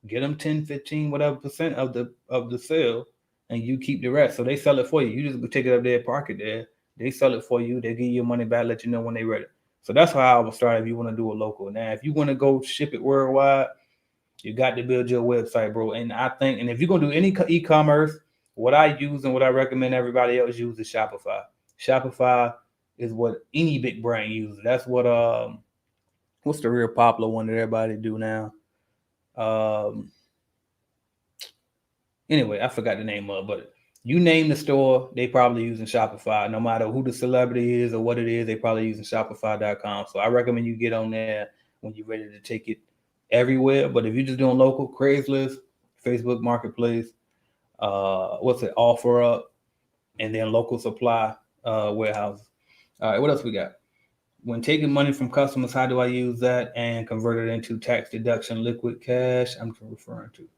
Get them 10, 15, whatever percent of the sale, and you keep the rest. So they sell it for you. You just take it up there, park it there, They sell it for you. They give you your money back, let you know when they're ready. So that's how I would start if you want to do it local. Now, if you want to go ship it worldwide, you got to build your website, bro. And I think, and if you're gonna do any e-commerce, what I use and what I recommend everybody else use is Shopify. Shopify is what any big brand uses. That's what what's the real popular one that everybody do now? Um, anyway, I forgot the name of, but you name the store, they probably using Shopify. No matter who the celebrity is or what it is, they probably using Shopify.com. So I recommend you get on there when you're ready to take it everywhere. But if you're just doing local, Craigslist, Facebook Marketplace, OfferUp, and then local supply warehouses. All right, what else we got? When taking money from customers, how do I use that and convert it into tax deduction liquid cash? I'm referring to.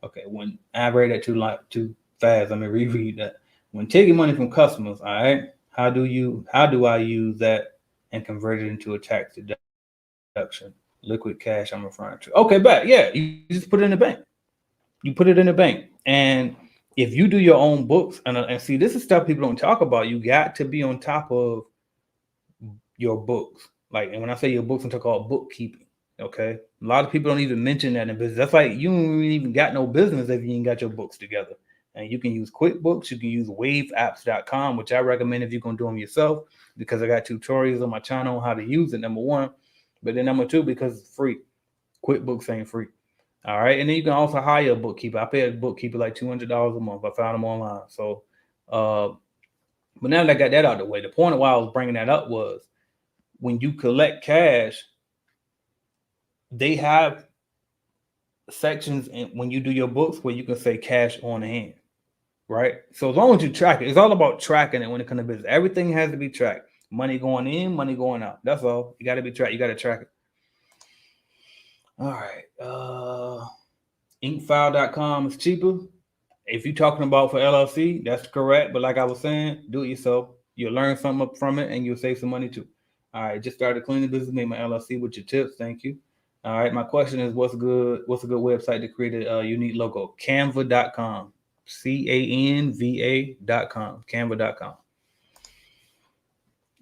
Okay, when I read that too fast, let me reread that. When taking money from customers, all right, how do I use that and convert it into a tax deduction liquid cash? I'm referring to. Okay, back. Yeah, you just put it in the bank. You put it in the bank, and if you do your own books, and see, this is stuff people don't talk about. You got to be on top of your books. Like, and when I say your books, I'm talking about bookkeeping. Okay, a lot of people don't even mention that in business. That's like you don't even got no business if you ain't got your books together. And you can use QuickBooks. You can use WaveApps.com, which I recommend if you're gonna do them yourself, because I got tutorials on my channel on how to use it. Number one, but then number two, because it's free. QuickBooks ain't free. All right, and then you can also hire a bookkeeper. I pay a bookkeeper like $200 a month. I found them online. So, but now that I got that out of the way, the point of why I was bringing that up was when you collect cash, they have sections when you do your books where you can say cash on hand, right? So as long as you track it, it's all about tracking it when it comes to business. Everything has to be tracked. Money going in, money going out. That's all. You got to be tracked. You got to track it. All right. Inkfile.com is cheaper. If you're talking about for LLC, that's correct. But like I was saying, do it yourself. You'll learn something up from it and you'll save some money too. All right, just started a cleaning business, made my LLC with your tips. Thank you. All right, my question is what's good? What's a good website to create a unique logo? Canva.com. Canva.com. Canva.com.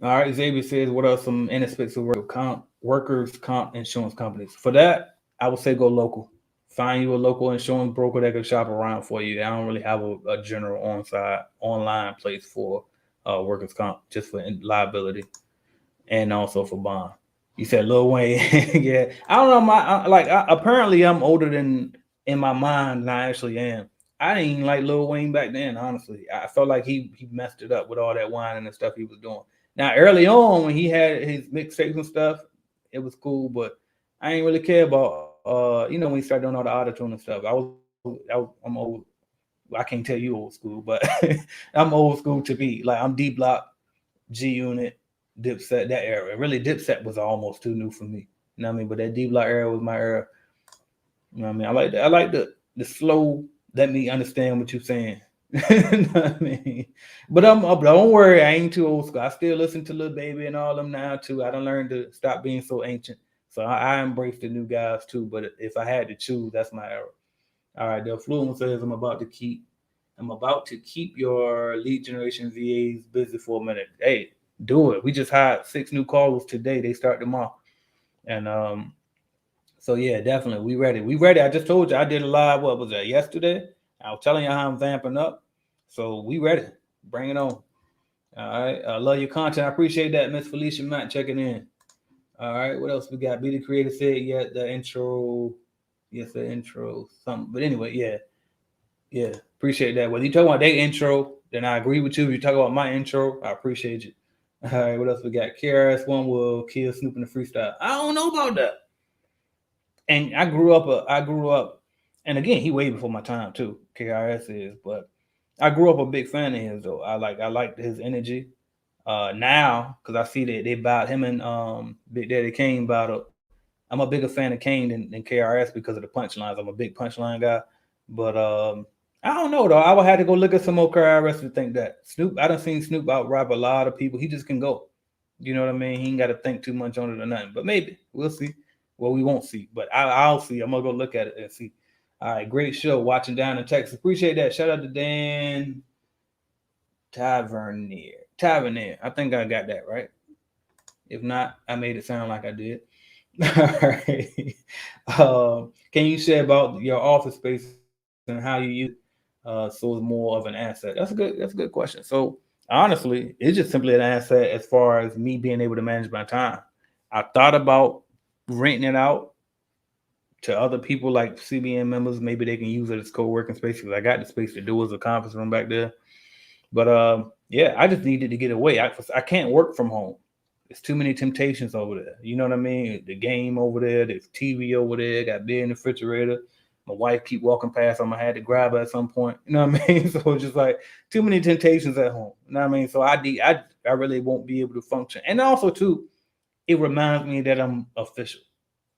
All right, Xavier says, what are some inexpensive workers' comp insurance companies? For that, I would say go local. Find you a local insurance broker that can shop around for you. I don't really have a general online place for workers' comp, just for liability and also for bond. You said Lil Wayne. Yeah, I don't know. Apparently I'm older than in my mind than I actually am. I didn't even like Lil Wayne back then. Honestly, I felt like he messed it up with all that whining and stuff he was doing. Now early on when he had his mixtapes and stuff, it was cool, but I didn't really care about when he started doing all the auto-tune and stuff. I'm old. I can't tell you old school, but I'm old school to be. Like I'm D Block, G Unit, Dipset, that era. Really, Dipset was almost too new for me. You know what I mean? But that D Block era was my era. You know what I mean? I like that. I like the slow. Let me understand what you're saying. You know what I mean? But don't worry, I ain't too old school. I still listen to Lil Baby and all them now too. I done learned to stop being so ancient. So I embrace the new guys too. But if I had to choose, that's my era. All right, the Fluent says I'm about to keep your lead generation VAs busy for a minute. Hey, do it. We just hired 6 new callers today. They start tomorrow. And so yeah, definitely. We ready. We ready. I just told you I did a live, what was that, yesterday? I was telling you how I'm vamping up. So we ready. Bring it on. All right. I love your content. I appreciate that, Miss Felicia Matt checking in. All right. What else we got? Be the Creator said, yeah, the intro. Yes, the intro. Something. But anyway, yeah. Yeah. Appreciate that. Whether you talk about their intro, then I agree with you. If you talk about my intro, I appreciate you. All right. What else we got? KRS-One will kill Snoop in the freestyle. I don't know about that. And I grew up, and again, he way before my time too. KRS is, but I grew up a big fan of his though. I like his energy. Now, because I see that they bowed him and Big Daddy Kane battle. I'm a bigger fan of Kane than KRS because of the punchlines. I'm a big punchline guy. But I don't know though. I would have to go look at some more KRS to think that. Snoop, I done seen Snoop out rap a lot of people. He just can go. You know what I mean? He ain't got to think too much on it or nothing. But maybe. We'll see. Well, we won't see. But I'll see. I'm going to go look at it and see. All right. Great show. Watching down in Texas. Appreciate that. Shout out to Dan Tavernier. Tavernier. I think I got that right. If not, I made it sound like I did. All right. Can you share about your office space and how you use it so it's more of an asset? That's a good question. So honestly, it's just simply an asset as far as me being able to manage my time. I thought about renting it out to other people like CBN members. Maybe they can use it as co-working space because I got the space to do as a conference room back there. But yeah, I just needed to get away. I can't work from home. There's too many temptations over there. You know what I mean? The game over there, there's TV over there, got beer in the refrigerator. My wife keep walking past. I'm gonna have to grab her at some point. You know what I mean? So it's just like too many temptations at home. You know what I mean? So I really won't be able to function. And also too, it reminds me that I'm official,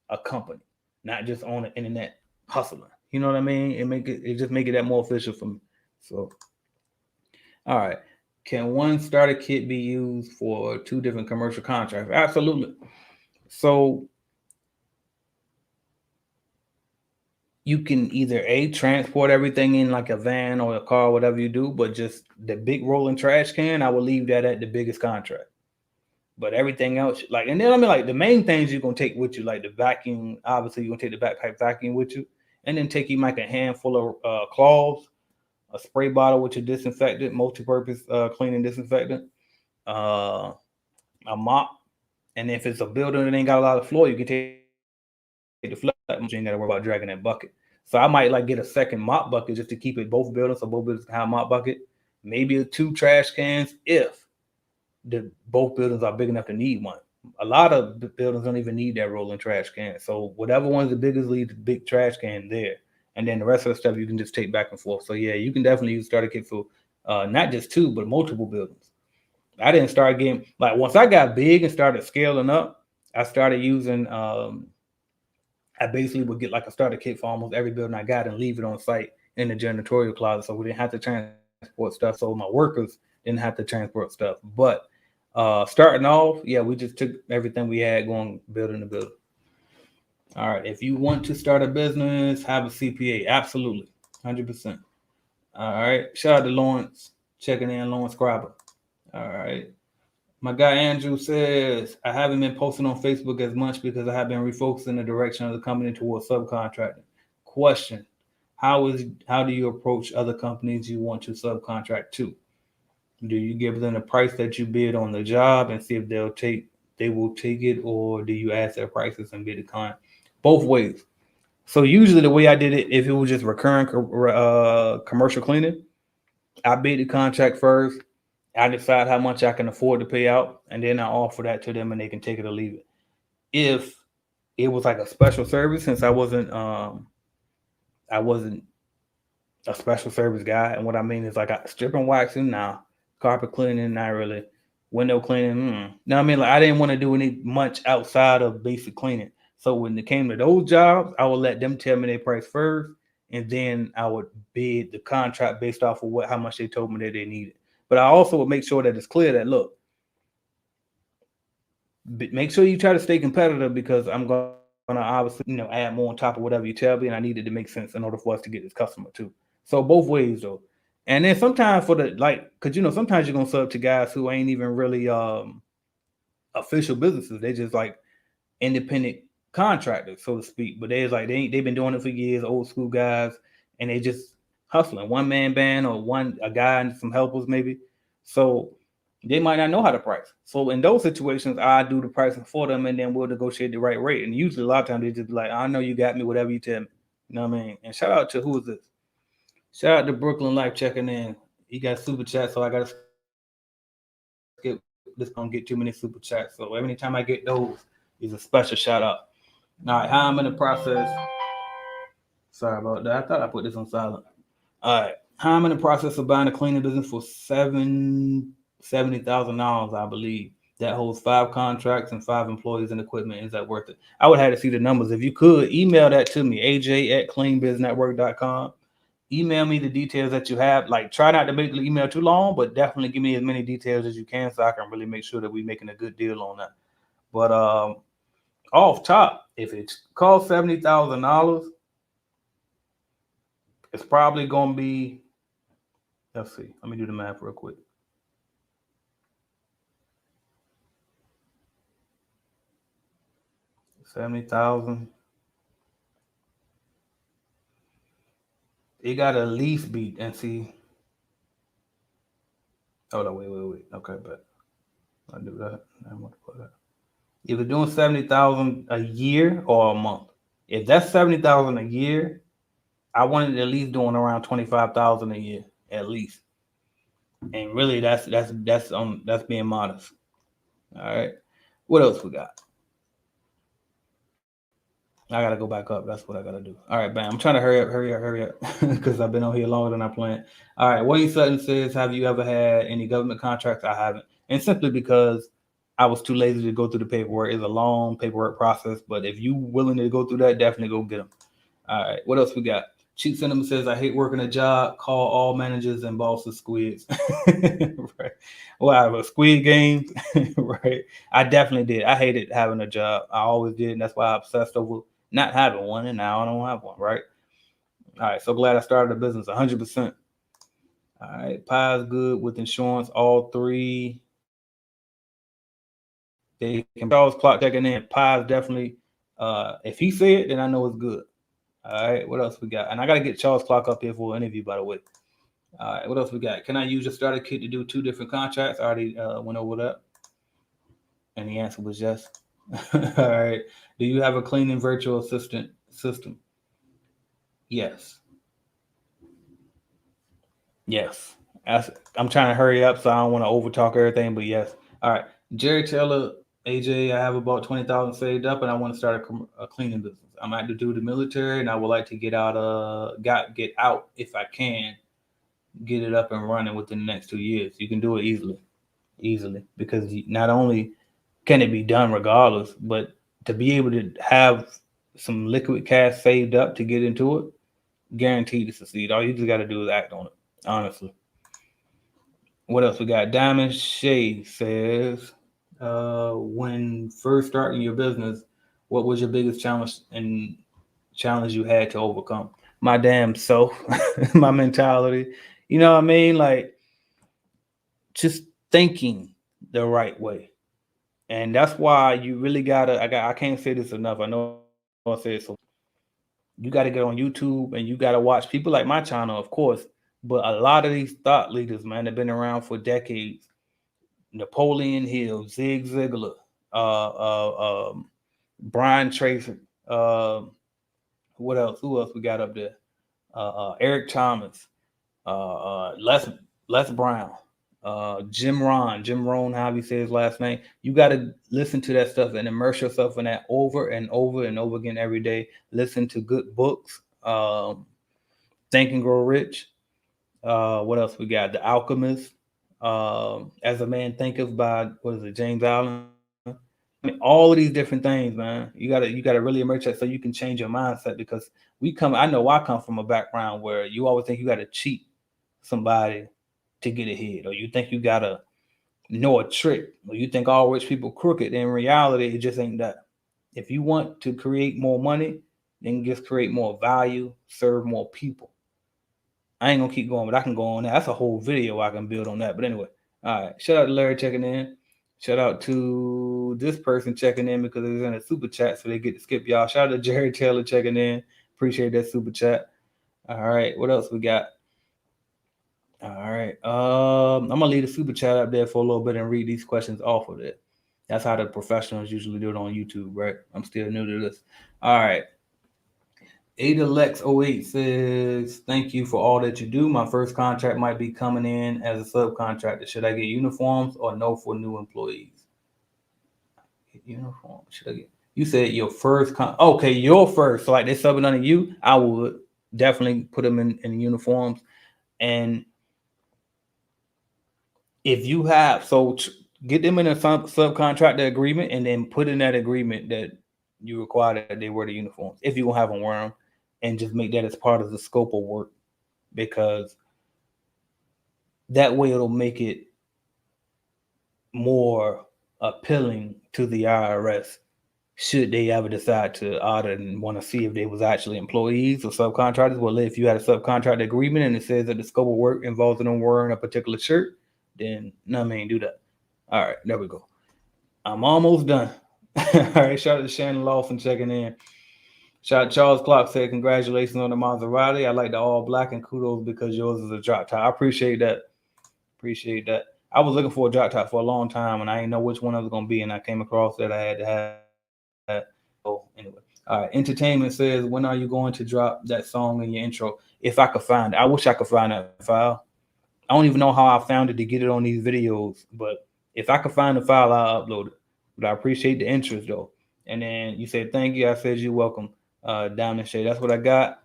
a company, not just on the internet hustling. You know what I mean? It just make it that more official for me. So all right. Can one starter kit be used for two different commercial contracts? Absolutely. So you can either a transport everything in like a van or a car, whatever you do, but just the big rolling trash can, I will leave that at the biggest contract. But everything else, like, and then I mean, like the main things you're gonna take with you, like the vacuum. Obviously, you're gonna take the backpack vacuum with you, and then take you like a handful of cloths, a spray bottle with your disinfectant, multi-purpose cleaning disinfectant, uh, a mop. And if it's a building that ain't got a lot of floor, you can take the flat machine. You ain't got to worry about dragging that bucket. So I might like get a second mop bucket just to keep it both buildings, so both buildings can have a mop bucket. Maybe two trash cans if the both buildings are big enough to need one. A lot of buildings don't even need that rolling trash can. So whatever one's the biggest, leave the big trash can there, and then the rest of the stuff you can just take back and forth. So yeah, you can definitely use starter kit for not just two, but multiple buildings. I didn't start getting like once I got big and started scaling up, I started using I basically would get like a starter kit for almost every building I got and leave it on site in the janitorial closet so we didn't have to transport stuff. So my workers didn't have to transport stuff. But starting off, yeah, we just took everything we had going building to building. All right. If you want to start a business, have a CPA. Absolutely. 100%. All right. Shout out to Lawrence. Checking in, Lawrence Scriber. All right. My guy Andrew says, I haven't been posting on Facebook as much because I have been refocusing the direction of the company towards subcontracting. Question: how do you approach other companies you want to subcontract to? Do you give them the price that you bid on the job and see if they will take it, or do you ask their prices and bid the client? Both ways. So usually the way I did it, if it was just recurring commercial cleaning, I bid the contract first. I decide how much I can afford to pay out, and then I offer that to them, and they can take it or leave it. If it was like a special service, since I wasn't a special service guy, and what I mean is like strip and waxing, now carpet cleaning, not really, window cleaning. Now I mean, like I didn't want to do any much outside of basic cleaning. So when it came to those jobs, I would let them tell me their price first, and then I would bid the contract based off of how much they told me that they needed. But I also would make sure that it's clear that look, make sure you try to stay competitive because I'm gonna obviously add more on top of whatever you tell me, and I needed to make sense in order for us to get this customer too. So both ways though, and then sometimes for the like, cause sometimes you're gonna sub to guys who ain't even really official businesses. They just like independent contractors, so to speak. But they've been doing it for years, old school guys, and they just hustling one man band or a guy and some helpers maybe. So they might not know how to price. So in those situations, I do the pricing for them, and then we'll negotiate the right rate. And usually a lot of times they just be like, I know you got me, whatever you tell me. You know what I mean? And shout out to who is this? Shout out to Brooklyn Life checking in. He got super chat, so I gotta skip this. Don't get too many super chats. So every time I get those, is a special shout out. All right, how I'm in the process. Sorry about that. I thought I put this on silent. All right, how I'm in the process of buying a cleaning business for $70,000, I believe. That holds 5 contracts and 5 employees and equipment. Is that worth it? I would have to see the numbers. If you could, email that to me, aj@cleanbiznetwork.com. Email me the details that you have. Like, try not to make the email too long, but definitely give me as many details as you can so I can really make sure that we're making a good deal on that. But off top, if it costs $70,000, it's probably gonna be. Let's see. Let me do the math real quick. 70,000. It got to at least be, and see. Hold on, wait. Okay, but I do that. I'm gonna put that. If you're doing 70,000 a year or a month, if that's 70,000 a year, I wanted at least doing around 25,000 a year at least. And really, that's being modest. All right. What else we got? I gotta go back up. That's what I gotta do. All right, bam. I'm trying to hurry up, because I've been on here longer than I planned. All right, Wayne Sutton says, "Have you ever had any government contracts?" I haven't, and simply because I was too lazy to go through the paperwork. It's a long paperwork process, but if you willing to go through that, definitely go get them. All right, what else we got? Cheap Cinema says, "I hate working a job. Call all managers and bosses squids." Right. Wow, squid games. Right. I definitely did. I hated having a job. I always did, and that's why I obsessed over not having one, and now I don't have one. Right. All right. So glad I started a business. 100%. All right. Pie's good with insurance. All three. They can Charles Clark checking in. Pie's definitely. If he said it, then I know it's good. All right. What else we got? And I gotta get Charles Clark up here for an interview, by the way. All right. What else we got? Can I use a starter kit to do 2 different contracts? I already went over that, and the answer was yes. All right. Do you have a cleaning virtual assistant system? Yes. Yes. I'm trying to hurry up, so I don't want to overtalk everything, but yes. All right. Jerry Taylor, AJ, I have about 20,000 saved up, and I want to start a cleaning business. I'm out to do the military, and I would like to get out. Get out if I can. Get it up and running within the next 2 years. You can do it easily, because not only can it be done regardless, but to be able to have some liquid cash saved up to get into it, guaranteed to succeed. All you just got to do is act on it, honestly. What else we got? Diamond Shay says, when first starting your business, what was your biggest challenge you had to overcome? My damn self, my mentality. You know what I mean? Like, just thinking the right way. And that's why you really gotta. I can't say this enough. I know I say it so. You got to get on YouTube and you got to watch people like my channel, of course. But a lot of these thought leaders, man, have been around for decades. Napoleon Hill, Zig Ziglar, Brian Tracy. What else? Who else we got up there? Eric Thomas, Les Brown, Jim Rohn, however you say his last name. You got to listen to that stuff and immerse yourself in that over and over and over again every day. Listen to good books. Think and Grow Rich. What else we got? The Alchemist. As a Man Thinketh by, what is it, James Allen. I mean, all of these different things, man. You gotta really immerse that so you can change your mindset, because I know I come from a background where you always think you gotta cheat somebody to get ahead, or you think you gotta know a trick, or you think all rich people crooked. In reality, it just ain't that. If you want to create more money, then just create more value, serve more people. I ain't gonna keep going, but I can go on that. That's a whole video I can build on that. But anyway, all right. Shout out to Larry checking in. Shout out to this person checking in because it's in a super chat, so they get to skip y'all. Shout out to Jerry Taylor checking in. Appreciate that super chat. All right, what else we got? All right. I'm gonna leave the super chat up there for a little bit and read these questions off of it. That's how the professionals usually do it on YouTube, right? I'm still new to this. All right. AdaLex08 says, "Thank you for all that you do. My first contract might be coming in as a subcontractor. Should I get uniforms or no for new employees?" Uniform. Should I get? You said your first okay, your first. So like they're subbing under you. I would definitely put them in uniforms. And if you have, get them in a subcontractor agreement, and then put in that agreement that you require that they wear the uniforms if you gonna have them wear them, and just make that as part of the scope of work, because that way it'll make it more appealing to the IRS should they ever decide to audit and want to see if they was actually employees or subcontractors. Well, if you had a subcontract agreement and it says that the scope of work involves them wearing a particular shirt, then no, I mean, do that. All right, there we go. I'm almost done. All right, shout out to Shannon Lawson checking in. Shout out Charles Clark said, congratulations on the Maserati. I like the all black and kudos because yours is a drop top. I appreciate that. Appreciate that. I was looking for a drop top for a long time and I didn't know which one it was gonna be, and I came across that I had to have. So anyway. All right. Entertainment says, when are you going to drop that song in your intro? If I could find it. I wish I could find that file. I don't even know how I found it to get it on these videos, but if I could find the file, I'll upload it. But I appreciate the interest though. And then you said thank you. I said you're welcome. Diamond Shade. That's what I got.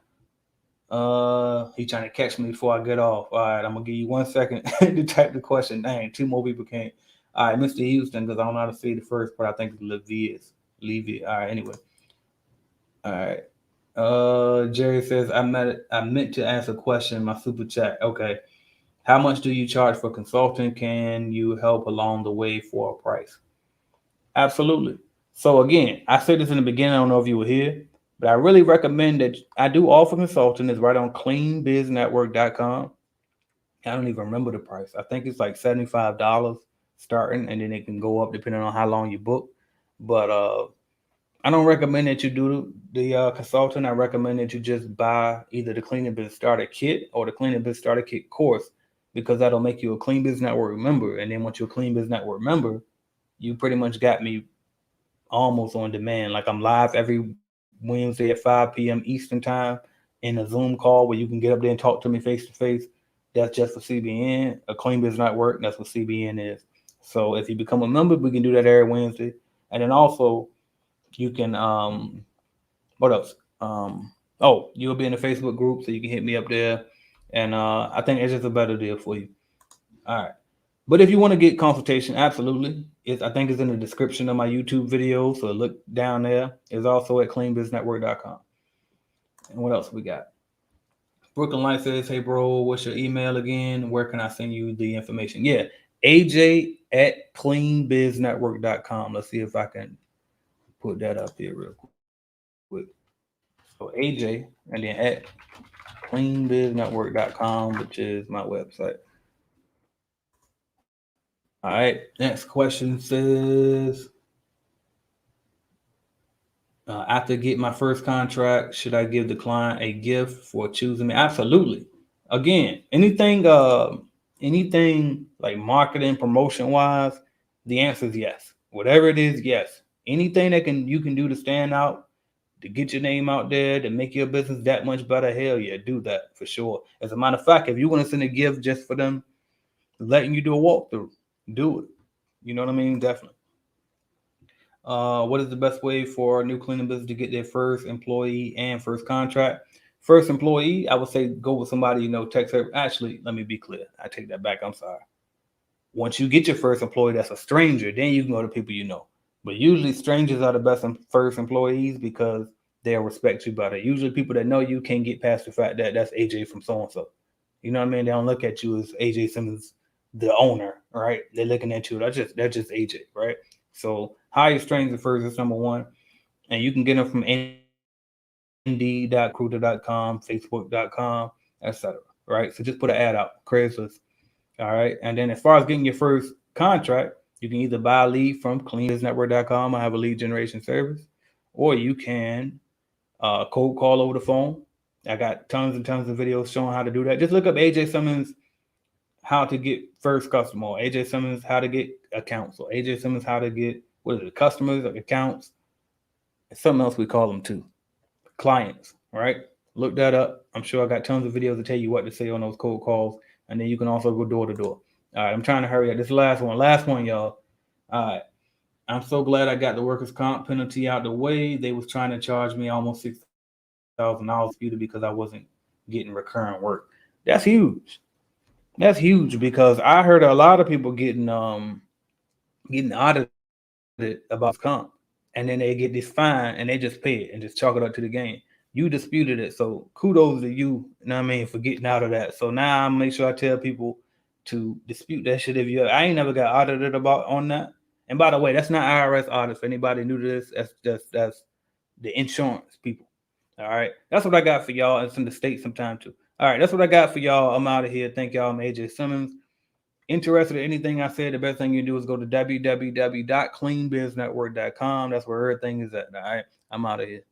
He trying to catch me before I get off. All right, I'm gonna give you 1 second to type the question. Dang, two more people came. All right, Mr. Houston, because I don't know how to say the first part. I think it's Levius. Levy. All right, anyway. All right. Jerry says I meant to ask a question in my super chat. Okay. How much do you charge for consulting? Can you help along the way for a price? Absolutely. So again, I said this in the beginning. I don't know if you were here, but I really recommend that I do offer consulting. It's right on cleanbiznetwork.com. I don't even remember the price. I think it's like $75 starting, and then it can go up depending on how long you book. But I don't recommend that you do the consulting. I recommend that you just buy either the Clean Biz Starter Kit or the Clean Biz Starter Kit course, because that'll make you a Clean Biz Network member. And then once you're a Clean Biz Network member, you pretty much got me almost on demand. Like I'm live every Wednesday at 5 p.m. Eastern time in a Zoom call where you can get up there and talk to me face to face. That's just for CBN. A Clean Biz Network, that's what CBN is. So if you become a member, we can do that every Wednesday. And then also you can what else? Oh, you'll be in the Facebook group, so you can hit me up there. And I think it's just a better deal for you. All right. But if you want to get consultation, absolutely. I think it's in the description of my YouTube video. So look down there. It's also at cleanbiznetwork.com. And what else we got? Brooklyn Light says, hey, bro, what's your email again? Where can I send you the information? Yeah, AJ at cleanbiznetwork.com. Let's see if I can put that up here real quick. So AJ and then at cleanbiznetwork.com, which is my website. All right. Next question says, after getting my first contract, should I give the client a gift for choosing me? Absolutely. Again, anything like marketing, promotion wise, the answer is yes. Whatever it is, yes. Anything that you can do to stand out, to get your name out there, to make your business that much better, hell yeah, do that for sure. As a matter of fact, if you want to send a gift just for them letting you do a walkthrough, do it. You know what I mean? Definitely. What is the best way for a new cleaning business to get their first employee and first contract? First employee, I would say go with somebody tech service. Actually, let me be clear. I take that back. I'm sorry. Once you get your first employee that's a stranger, then you can go to people you know. But usually strangers are the best first employees because they'll respect you better. Usually people that know you can't get past the fact that that's AJ from so-and-so. You know what I mean? They don't look at you as AJ Simmons, the owner, right? They're looking at you. That's just AJ, right? So hire strangers first is number one. And you can get them from Indeed.recruiter.com, Facebook.com, etc. Right? So just put an ad out, Craigslist. All right. And then as far as getting your first contract, you can either buy a lead from cleanbiznetwork.com. I have a lead generation service, or you can cold call over the phone. I got tons and tons of videos showing how to do that. Just look up AJ Simmons how to get first customer, or AJ Simmons how to get accounts, or AJ Simmons how to get customers, accounts. It's something else we call them too, clients. Right? Look that up. I'm sure I got tons of videos to tell you what to say on those cold calls, and then you can also go door to door. All right, I'm trying to hurry up. This last one, y'all. All right. I'm so glad I got the workers' comp penalty out the way. They was trying to charge me almost $6,000 disputed because I wasn't getting recurrent work. That's huge. That's huge because I heard a lot of people getting audited about comp, and then they get this fine and they just pay it and just chalk it up to the game. You disputed it, so kudos to you. You know what I mean, for getting out of that. So now I make sure I tell people to dispute that shit. If I ain't never got audited about on that. And by the way, that's not IRS audit. For anybody new to this, that's the insurance people. All right, that's what I got for y'all. It's in the state sometime too. All right, that's what I got for y'all. I'm out of here. Thank y'all. I'm AJ Simmons. interested in anything I said, the best thing you do is go to www.cleanbiznetwork.com. That's where everything is at. All right. I'm out of here.